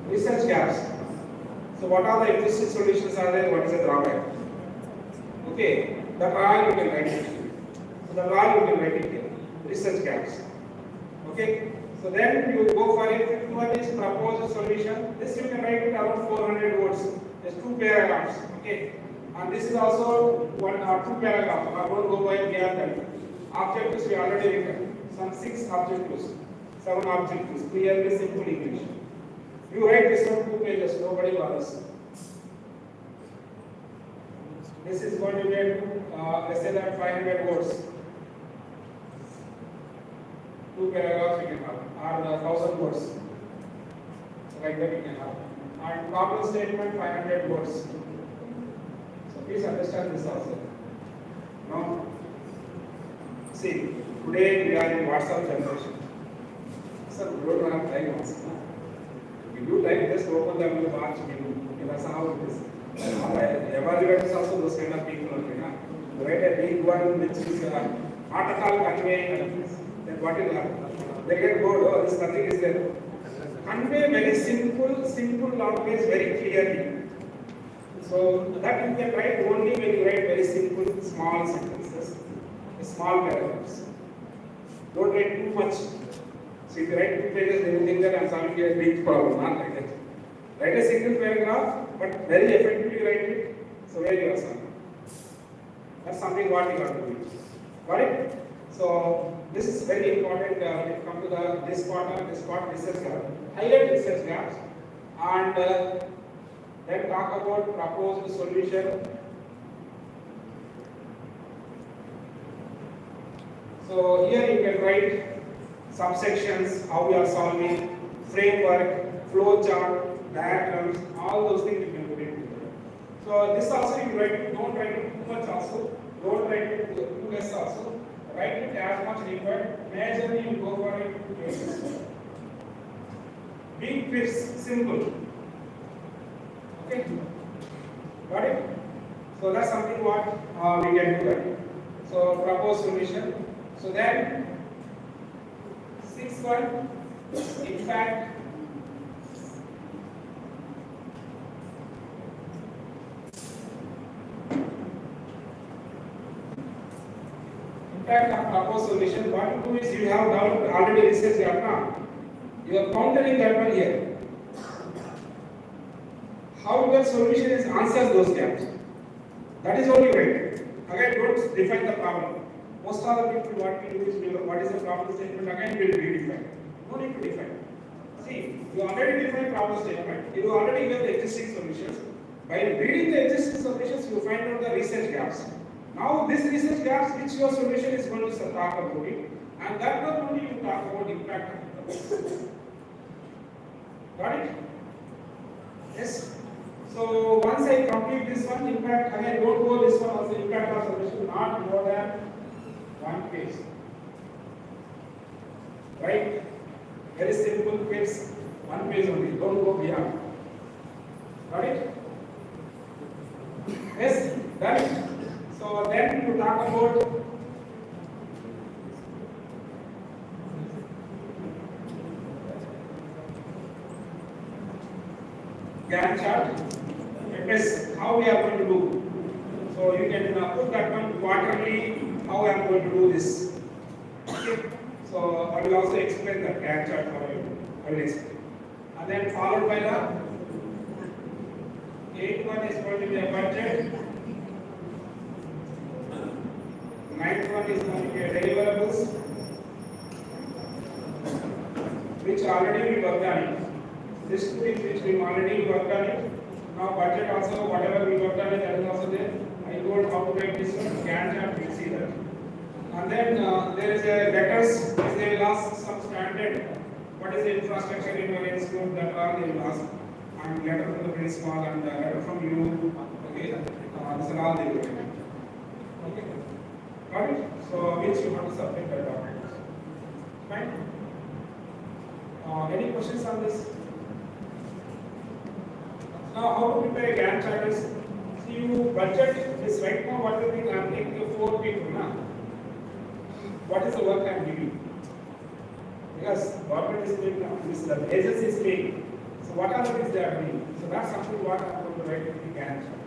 research gaps. So what are the existing solutions are there? What is the drawback? Okay, that all you can write it. So that all you can write it here. Research gaps. Okay. So then you go for it. Fifth one is proposed solution. This you can write it around 400 words. There's 2 paragraphs. Okay. And this is also one or 2 paragraphs. I won't go by beyond objectives we already written. Some 6 objectives, 7 objectives. Clearly simple English. You write this on 2 pages. Nobody bothers. This is going to get let's say that 500 words. 2 paragraphs you can have, or 1000 words. So like that you can have. And problem statement 500 words. So please understand this also. Now, see, today we are in WhatsApp generation. So we don't have time also. If you do time, just open the new March menu. That's how it is. Evaluators also those kind of people only. You write a big one which is not at all conveying. Then what will happen? They get bored. Oh, this nothing is there. Convey very simple language very clearly. So that you can write only when you write very simple, small sentences, small paragraphs. Don't write too much. So if you write 2 pages, they will think that I am solving a big problem. Not like that. Write a single paragraph, but very effectively write it. So where you are solving. That's something what you have to do. Got it? So this is very important when it comes to this part research gap. Highlight research gaps and then talk about proposed solution. So here you can write subsections, how we are solving, framework, flow chart, diagrams, all those things you can put in. So this also you write, don't write it too much also, don't write it too less also. Write it as much required. Majorly you go for it. Big tips, simple. Okay, got it? So that's something what we can do that. So propose solution. So then 6th one, in fact, of proposed solution, what you do is you have now already researched that now. You are countering that one here. How your solution is answers those gaps. That is only right. Again, don't define the problem. Most of the people what we do is what is the problem statement, again we will redefine. No need to define. See, you already define problem statement, you already get the existing solutions. By reading the existing solutions, you find out the research gaps. Now this research gaps which your solution is going to talk about it, and that one only you talk about impact of the got it? Yes. So once I complete this one, impact again don't go this one also impact of solution not more than one page. Right? Very simple case, one page only, don't go beyond. Got it? Yes, done. So then to talk about Gantt chart, it is how we are going to do. So you can put that one quarterly, how I am going to do this. Okay. So I will also explain the Gantt chart how I will explain. And then followed by the 8th one is going to be a budget. 9th one is going to be a deliverables, which already we worked on it. This two things which we already worked on it. Now budget also, whatever we worked on it, that is also there. I told how to make this one, Gantt chart, we will see that. And then there is a letters, is they will ask some standard, what is the infrastructure in your institute, that are they will ask. And letter from the principal and letter from you, okay, this is all they will get. Okay, got it? So which you have to submit the documents. Fine? Any questions on this? Now, how to prepare a Gantt chart is, see you budget is right now what you think I am taking 4 people now. What is the work I am giving? Because government is doing now, this the agency is paying. So what are the things they are doing? So that's something what I am going to write in the Gantt chart.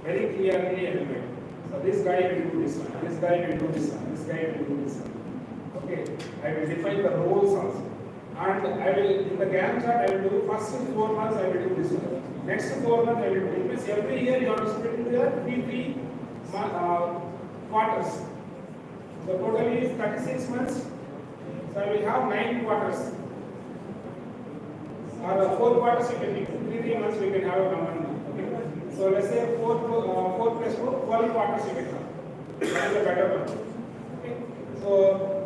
Very clearly everywhere. So this guy will do this one, this guy will do this one, this guy will do this one. Okay, I will define the roles also. And I will, in the Gantt chart, I will do first 4 months I will do this one. Next 4 months I will do it. Means every year you have to split into the 3 quarters. So totally is 36 months. So I will have 9 quarters. Or 4 quarters you can take. 3 months we can have a common. Okay. So let's say 4 plus 4, 12 quarters you can have. That is a better one. Okay. So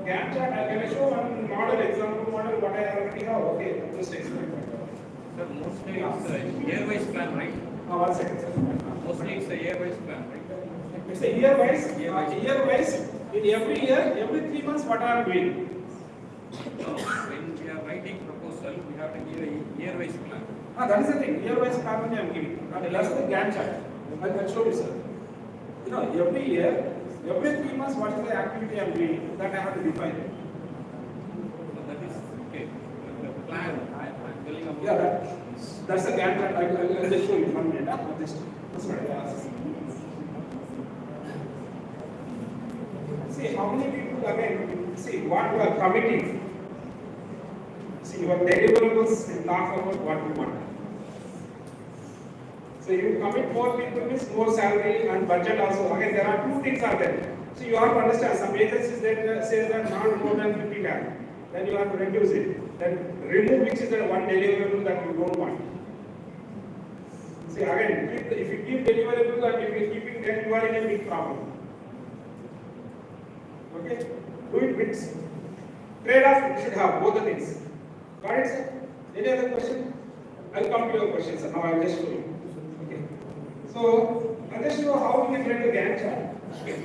Gantt chart, I can show one model, example model, what I already have. Okay, just explain that. Sir, mostly it's a year-wise plan, right? 1 second, sir. Mostly it's a year-wise plan, right? It's a year-wise. Year-wise. In every year, every 3 months, what are we doing? No, when we are writing proposal, we have to give a year-wise plan. That is the thing. Year-wise plan only I am giving. That's the Gantt chart. I can show you, sir. You know, every year, every 3 months, what is the activity I am doing? That I have to define. So that is okay. The plan I am telling about. Yeah, that's the Gantt chart. I'll just show you 1 minute. That's what I asked. See how many people again, see what you are committing. See your deliverables and talk about what you want. So you commit more people means more salary and budget also. Again, there are 2 things are there. So you have to understand some agencies that says that not more than 50 lakh. Then you have to reduce it. Then remove which is the one deliverable that you don't want. See again, if you keep deliverable and if you are keeping then you are in a big problem. Okay? Do it with trade-off, you should have both the things. Got it, sir? Any other question? I'll come to your question, sir. Now I'll just show you. Okay. So, I'll just show how we can write the Gantt chart. Okay.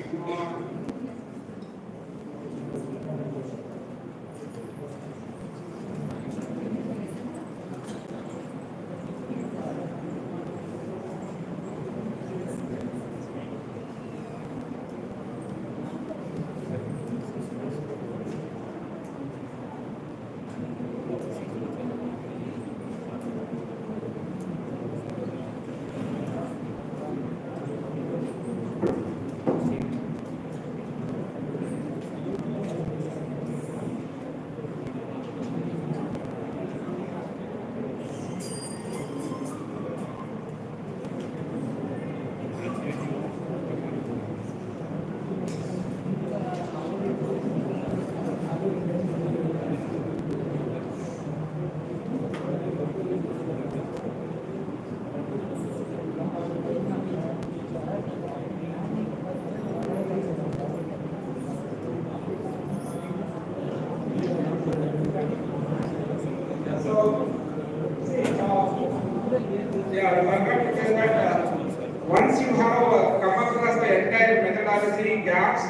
three gaps.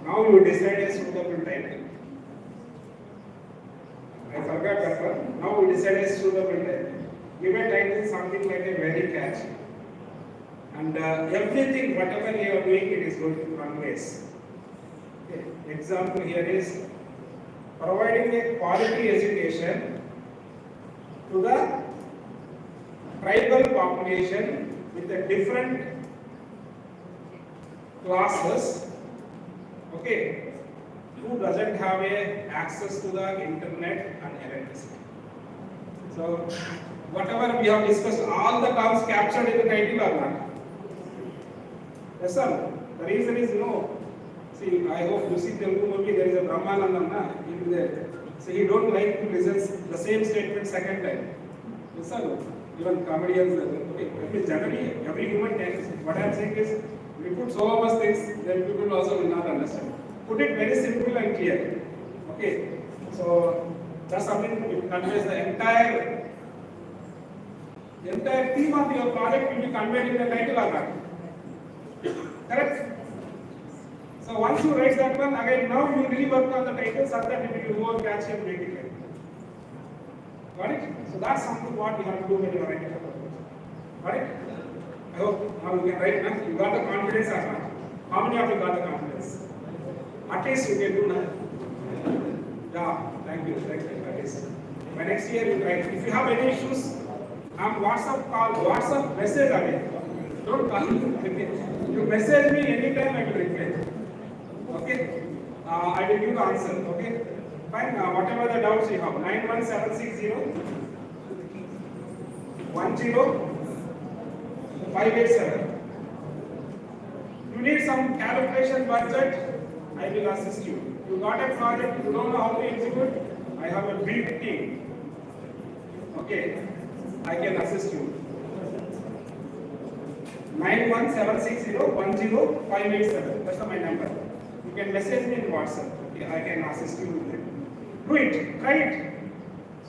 Now you decide a suitable title. I forgot that one. Now we decide a suitable title. Give a title something like a very catchy. And everything, whatever you are doing, it is going to conveys. Okay. Example here is providing a quality education to the tribal population with a different classes, okay, who doesn't have a access to the internet and electricity. So whatever we have discussed, all the terms captured in the title are not. Yes sir, the reason is no. See, I hope you see Telugu movie, there is a Brahmanandam, he is there. So he don't like to listen the same statement second time. Yes sir, even comedians, okay, generally every human takes. What I am saying is, we put so much things, then people also will not understand. Put it very simple and clear. Okay, so that's something it conveys the entire theme of your project will be conveyed in the title or not. Correct? So once you write that one, again now you really work on the title so that it will be more catchy and make it right. Got it? So that's something what you have to do when you are writing a proposal. Got it? I hope now you can write now. You got the confidence or not? How many of you got the confidence? At least you can do now. Yeah, thank you. At least. By next year you write. If you have any issues, WhatsApp call, WhatsApp message again. Don't call me. You message me anytime I will reply. Okay? I will give the answer. Okay? Fine. Whatever the doubts you have. 91760 587. You need some calculation budget, I will assist you. You got a project, you don't know how to execute, I have a big team. Okay, I can assist you. 91760 that's my number. You can message me in WhatsApp. Okay, I can assist you with it. Do it, try it.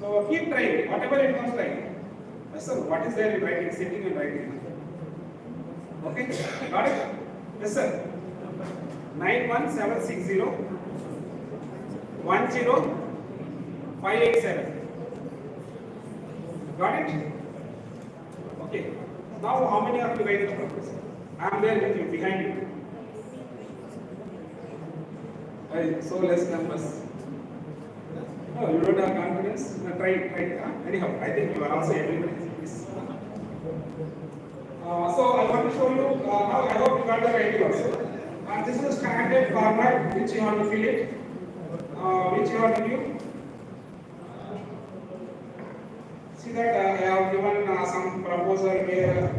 So keep trying, whatever it comes, try. Sir, what is there in writing, sitting and writing? Okay, got it? Yes, sir. 91760 587. Got it? Okay. Now, how many of you write the proposal? I am there with you, behind you. So less numbers. Oh, you don't have confidence? No, try it. Anyhow, I think you are also everybody. So I want to show you, now I hope you got the idea also. This is a standard format which you have to fill it, which you have to give. See that I have given some proposal here.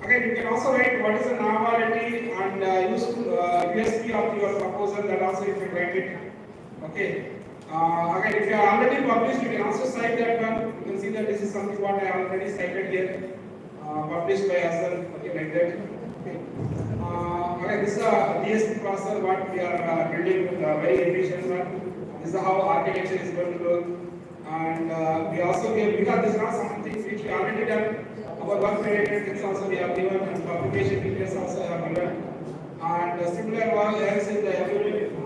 Again, you can also write what is the novelty and useful USP of your proposal, that also you can write it. Okay. Again, if you are already published, you can also cite that one. You can see that this is something what I already cited here. Published by us, okay, like that. Okay. Okay, this is a DSP processor what we are building with a very efficient one. This is how architecture is going to look. And we also give, because this is not something which we already done. Our work related things also we have given, and publication details also have given. And similar work else in the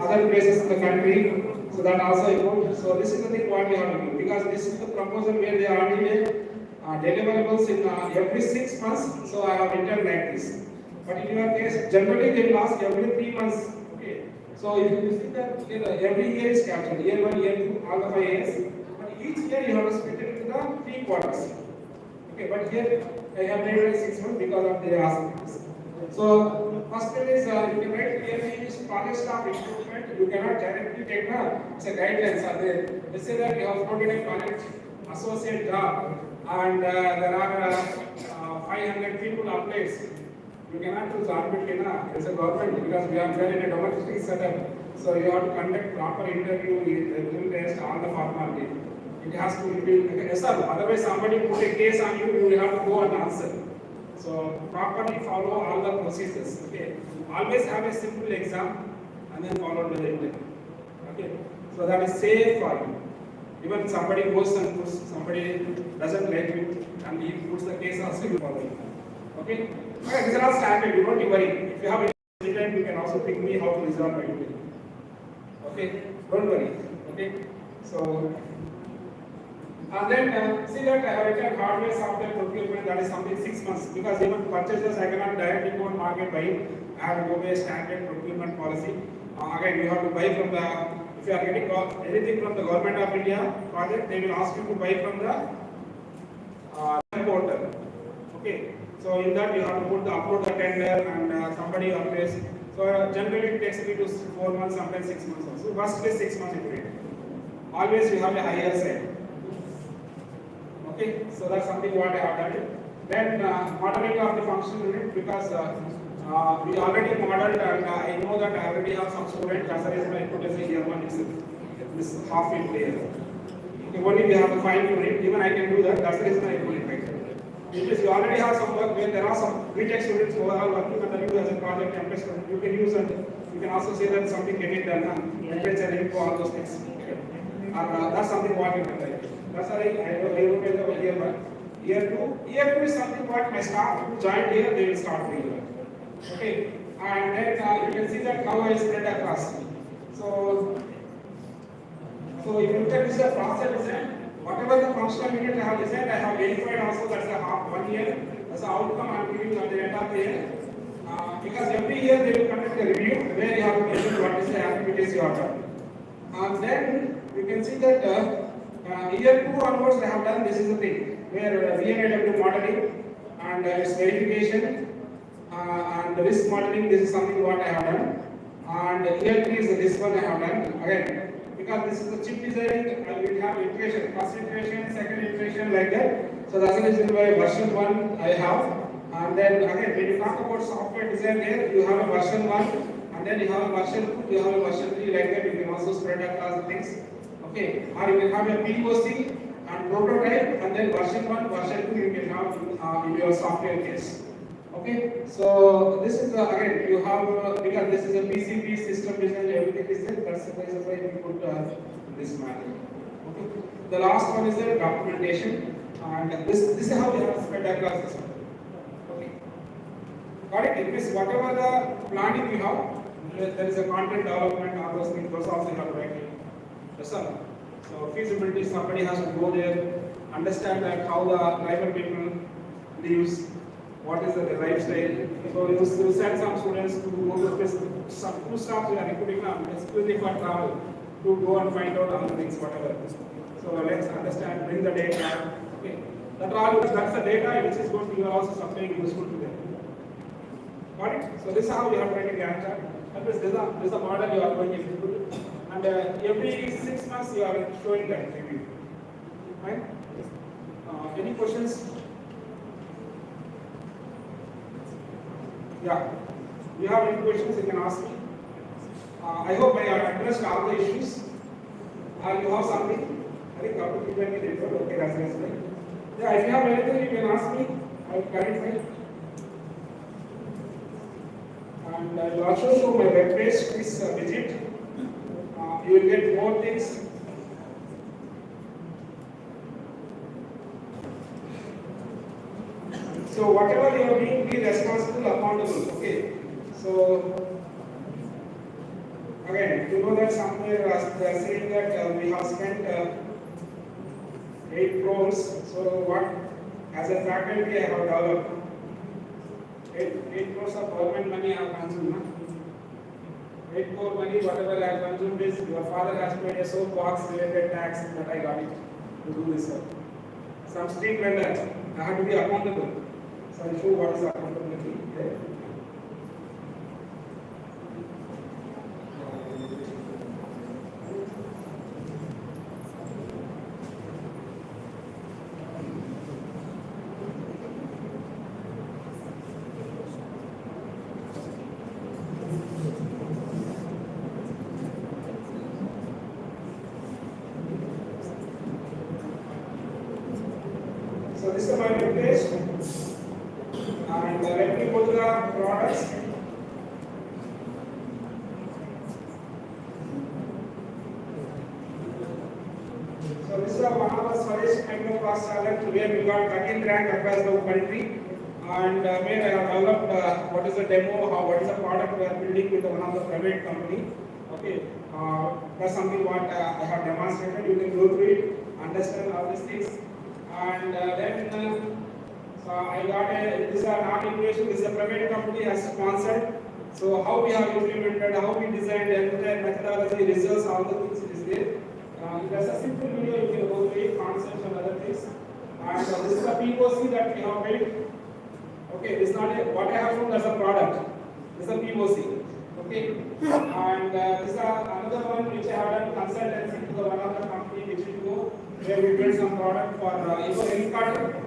other places in the country. So that also important. So this is the thing what we have to do, because this is the proposal where they are already deliverables in every 6 months, so I have written like this. But in your case, generally they will ask every 3 months. Okay. So if you see that every year is captured, year 1, year 2, all the 5 years. But each year you have to split it into the 3 quarters. Okay. But here I have made it 6 months because of the asking this. So first thing is you can write clearly is project staff improvement. You cannot directly take it's a guidelines are there. Let's say that you have floated a project associate job. And there are 500 people applies. You cannot choose arbitrarily. It's a government, because we are in a domestic setup. So you have to conduct proper interview, resume test, all the formality. It has to be yes, sir. Otherwise, somebody put a case on you, you will have to go and answer. So properly follow all the procedures. Okay. Always have a simple exam and then follow with the interview. Okay. So that is safe for you. Even somebody goes and puts, somebody doesn't like you, and he puts the case also, you follow it. Okay? Okay, these are all standard, you don't worry. If you have You can also pick me how to resolve my query. Okay, don't worry. Okay, so and then see that I have written hardware, software procurement, that is something 6 months, because even purchases I cannot directly go on market buy. I have to go by a standard procurement policy. Again, you have to buy from the, if you are getting anything from the government of India project, they will ask you to buy from the portal. Okay, so in that you have to put the upload the tender and somebody always. So generally it takes 3 to 4 months, sometimes 6 months also. Worst case 6 months it will. Always you have a higher side. Okay, so that's something what I have done. Then modeling of the functional unit, because we already modeled and I know that I already have some students. That's the reason I put as a year one is this half in layer. Okay, only we have to fine tune it. Even I can do that. That's the reason I put it right there. Because you already have some work where there are some BTech students who are working on the new as a project campus. You can use it. You can also say that something can be done. Temperature info, all those things. That's something what you can write. That's why I wrote over year one. Year two is something what my staff who joined here, they will start doing. Okay, and then you can see that how I spread across. So if you look at this process design, whatever the functional unit I have designed, I have verified also that's the half 1 year. That's the outcome I am giving at the end of the year. Because every year they will conduct a review where you have to mention what is the activities you have done. And then you can see that year 2 onwards I have done this is the thing where VNAW modeling and its verification and risk modeling, this is something what I have done. And year 3 is this one I have done again. Because this is the chip design, I will have iteration, first iteration, second iteration like that. So that's the reason why version 1 I have. And then again, when you talk about software design here, you have a version 1, and then you have a version 2, you have a version 3 like that. You can also spread across the things. Okay, or you can have a POC and prototype, and then version 1, version 2 you can have in your software case. Okay, so this is again you have because this is a PCB system design, everything is there. That's the reason why we put this manual. Okay, the last one is the documentation, and this is how we have spread across this one. Okay, got it? It means whatever the planning you have, there is a content development, all those things. Those also you have to write it. That's all. So feasibility, somebody has to go there, understand that how the tribal people lives. What is the lifestyle? So you send some students to go to this, some 2 staffs we are recruiting now, exclusively for travel, to go and find out other things, whatever. So let's understand, bring the data. Okay, that's the data which is going to be also something useful to them. Got it? So this is how you have to write a Gantt chart. This is the model you are going to execute, and every 6 months you are showing that review. Right? Any questions? Yeah, you have any questions, you can ask me. I hope I have addressed all the issues. You have something? I think I will give me the info. Okay, that's right. Yeah, if you have anything, you can ask me. I will clarify. And I will also show my web page. Please visit. You will get more things. So whatever you are doing, be responsible, accountable. Okay. So again, you know that somewhere they are saying that we have spent 8 crores. So what, as a faculty, I have developed 8 crores of government money I have consumed. 8 crore money, whatever I have consumed is your father has paid a soapbox related tax that I got it to do this work. Some street vendor, I have to be accountable. So I'll show what is accountability there. So this is my web page. And let me go to the products. So this is one of the Swadesh Micro Class Challenge where we got 13th rank across the country. And where I have developed what is the demo, what is the product we are building with one of the private company. Okay, that's something what I have demonstrated. You can go through it, understand all these things, and then so I got a, this is not innovation, this is a private company has sponsored. So how we have implemented, how we designed the entire methodology, results, all the things it is there. There's a simple video, you can go through it, concepts and other things. And this is a POC that we have built. Okay, this is not a, what I have shown as a product. This is a POC. Okay, and this is another one which I have done consultancy to the one of the company which we go where we build some product for helicopter.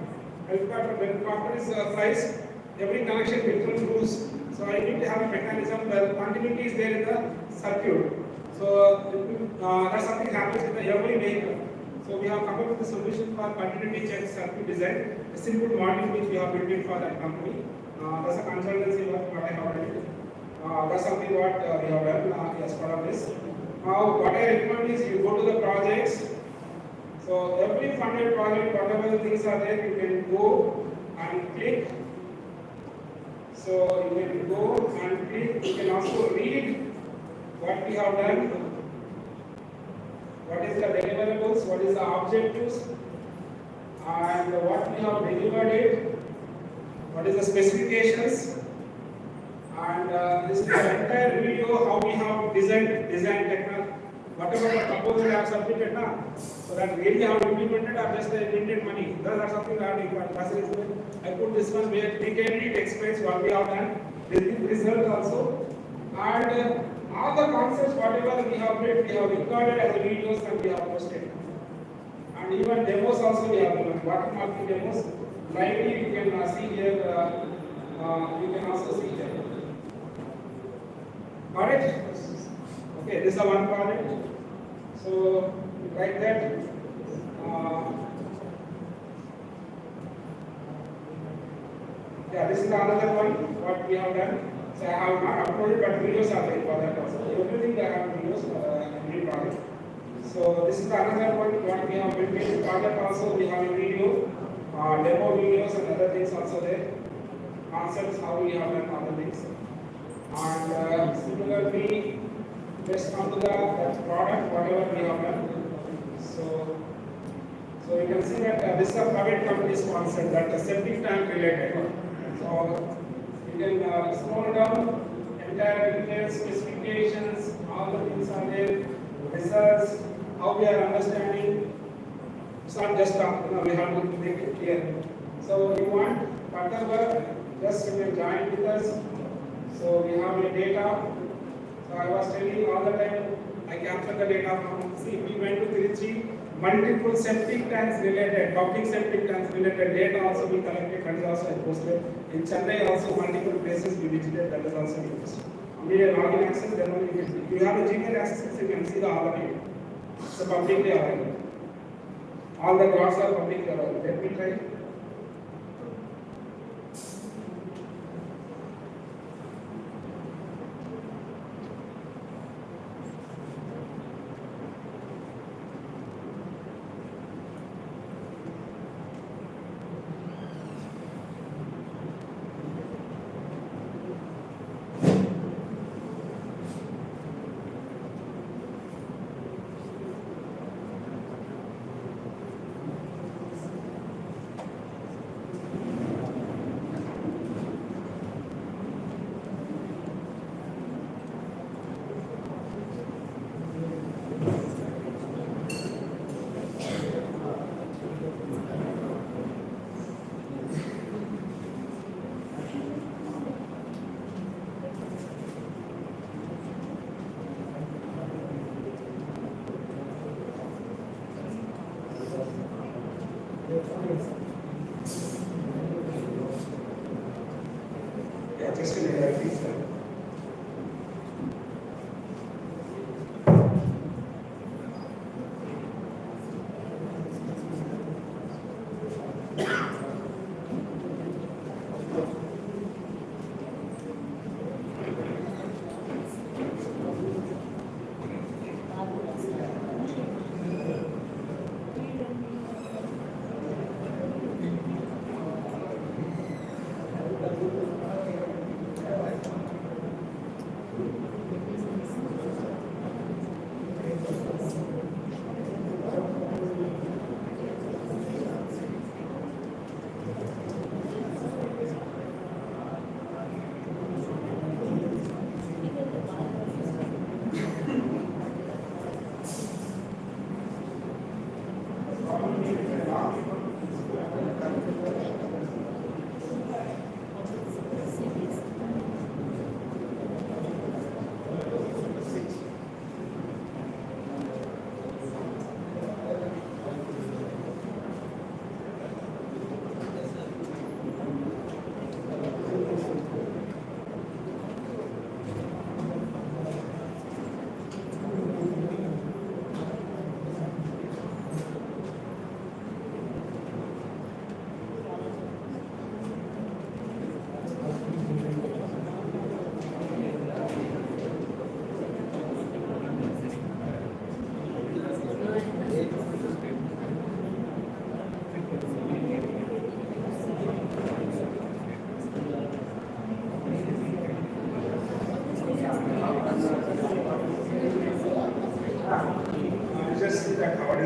Helicopter is flies, every connection between crews. So I need to have a mechanism where continuity is there in the circuit. So that's something happens in the every vehicle. So we have come up with a solution for continuity check circuit design, a simple module which we have built in for that company. That's a consultancy work what I have done. That's something what we have done as part of this. Now what I recommend is you go to the projects. So every funded project, whatever the things are there, you can go and click. So you can go and click. You can also read what we have done. What is the deliverables? What is the objectives? And what we have delivered it? What is the specifications? And this is the entire video how we have design technique. Whatever the proposal I have submitted now, so that really have implemented or just printed money. That's something that I put this one where it explains what we have done, the result also, and all the concepts whatever we have made, we have recorded as videos and we have posted. And even demos also we have done. Watermarking demos, lively you can see here. You can also see here. Got it? Okay, this is one project. So like that. Yeah, this is another one what we have done. So I have not uploaded, but videos are there for that also. Everything I have videos every project. So this is another one what we have built in project also. We have a video, demo videos and other things also there. Concepts how we have done other things. And similarly, let's come to the product, whatever we have done. So you can see that this is a private company sponsored, that is septic tank related. So you can scroll down, entire details, specifications, all the things are there, results, how we are understanding. It's not just we have to make it clear. So you want whatever, just you can join with us. So we have the data. So I was telling all the time, I captured the data from, see, we went to Trichy, multiple septic tanks related, public septic tanks related data also we collected, that is also I posted. In Chennai also multiple places we visited, that is also used. We have login access, then only you can, if you have a Gmail access, you can see the all the data. It's publicly available. All the graphs are publicly available. Let me try.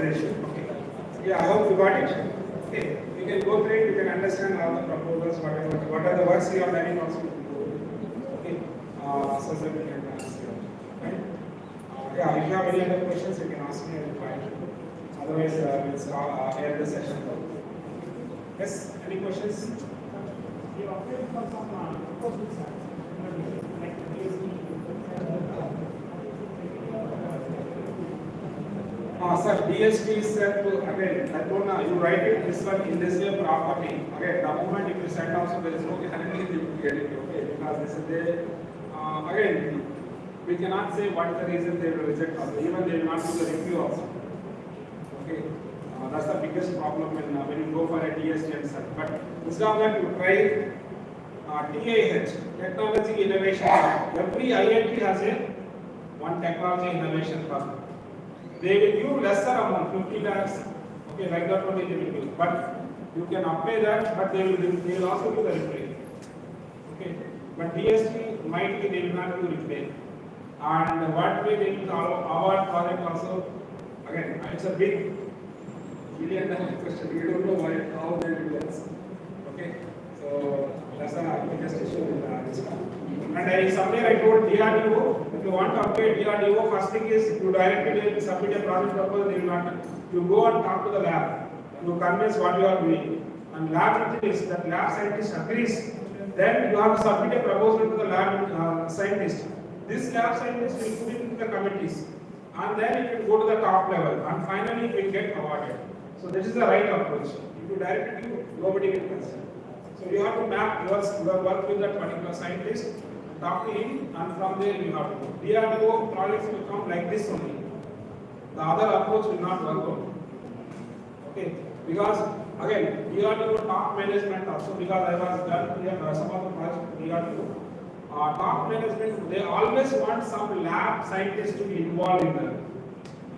consideration. Okay. Yeah, I hope you got it. Okay. You can go through it, you can understand all the proposals, what are the works we are planning also. Okay. So that we can answer. Right? Yeah, if you have any other questions, you can ask me, I will reply. Otherwise, we'll end the session. Yes, any questions? You opted for some proposals, like Sir, DSP is said to, again, I don't know, you write it this one in this way properly. Again, the moment if you send also, there is no guarantee you will get it, okay? Because this is the, again, we cannot say what the reason they will reject also. Even they will not do the review also. Okay? That's the biggest problem when you go for a DSP, sir. But instead of that, you try TIH, Technology Innovation. Every IIT has one technology innovation project. They will give lesser amount, 50 lakhs, okay, like that only they will give. But you can apply that, but they will also give the reply. Okay, but DSP might be they will not give reply. And what way they will award project also, again, it's a big $1 billion question. We don't know how they will do this. Okay, so that's the biggest issue in this one. And somewhere I told DRDO, if you want to upgrade DRDO, first thing is you directly submit a project proposal, they will not. You go and talk to the lab, you convince what you are doing. And lab is that lab scientist agrees, then you have to submit a proposal to the lab scientist. This lab scientist will put it into the committees, and then it will go to the top level, and finally it will get awarded. So this is the right approach. If you directly do, nobody will consider. So you have to map your work with that particular scientist, talk to him, and from there you have to go. DRDO projects will come like this only. The other approach will not work out. Okay, because again, DRDO top management also, because I was done here, some of the projects DRDO, top management, they always want some lab scientists to be involved in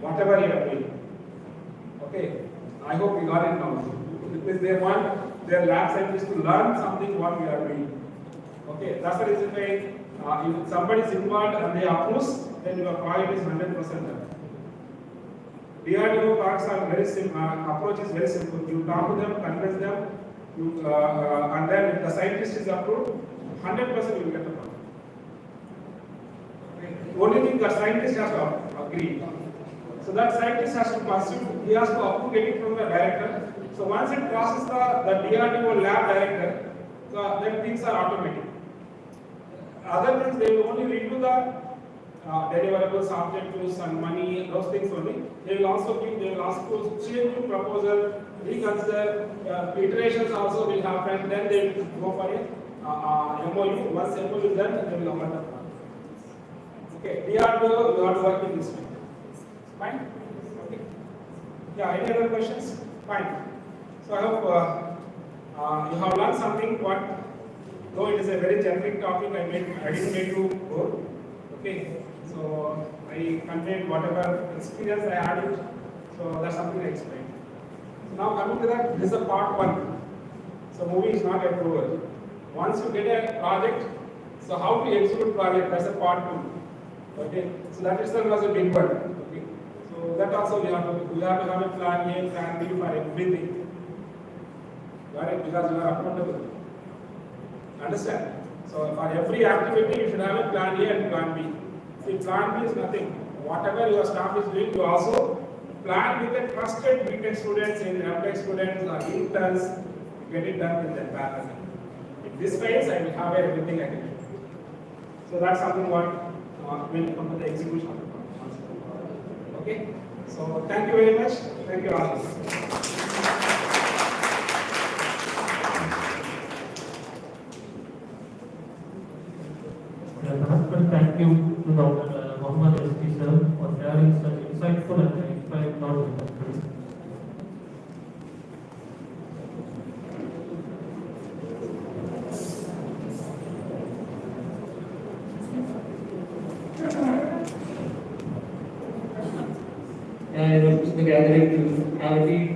whatever you are doing. Okay, I hope you got it now. Because they want their lab scientists to learn something what we are doing. Okay, that's the reason why if somebody is involved and they approve, then your project is 100% done. DRDO projects are very simple. Approach is very simple. You talk to them, convince them, and then if the scientist is approved, 100% you will get the project. Okay. The only thing the scientist has to agree. So that scientist has to pursue. He has to approve it from the director. So once it crosses the DRDO lab director, then things are automatic. Other things, they will only review the deliverables, objectives, and money, those things only. They will also give, they will ask to change the proposal, reconsider, iterations also will happen, then they will go for a MOU. Once MOU is done, they will award the project. Okay, DRDO, you have to work in this way. Fine? Okay. Yeah, any other questions? Fine. So I hope you have learned something. Though it is a very generic topic, I didn't make you go. Okay. So I conveyed whatever experience I had it. So that's something I explained. So now coming to that, this is a part 1. So movie is not yet over. Once you get a project, so how to execute project, that's a part 2. Okay. So that itself was a big one. Okay. So that also we have to have a plan A, plan B for everything. Got it? Because you are accountable. Understand? So for every activity, you should have a plan A and plan B. See, plan B is nothing. Whatever your staff is doing, you also plan with the trusted BTech students, MTech students, or interns, get it done with that parallel. If this fails, I will have everything I can do. So that's something what will come to the execution of the project. Okay? So thank you very much. Thank you all. Thank you to Dr. Mohammed S.P. sir for sharing such insightful and inspiring thoughts with us. And the gathering to have a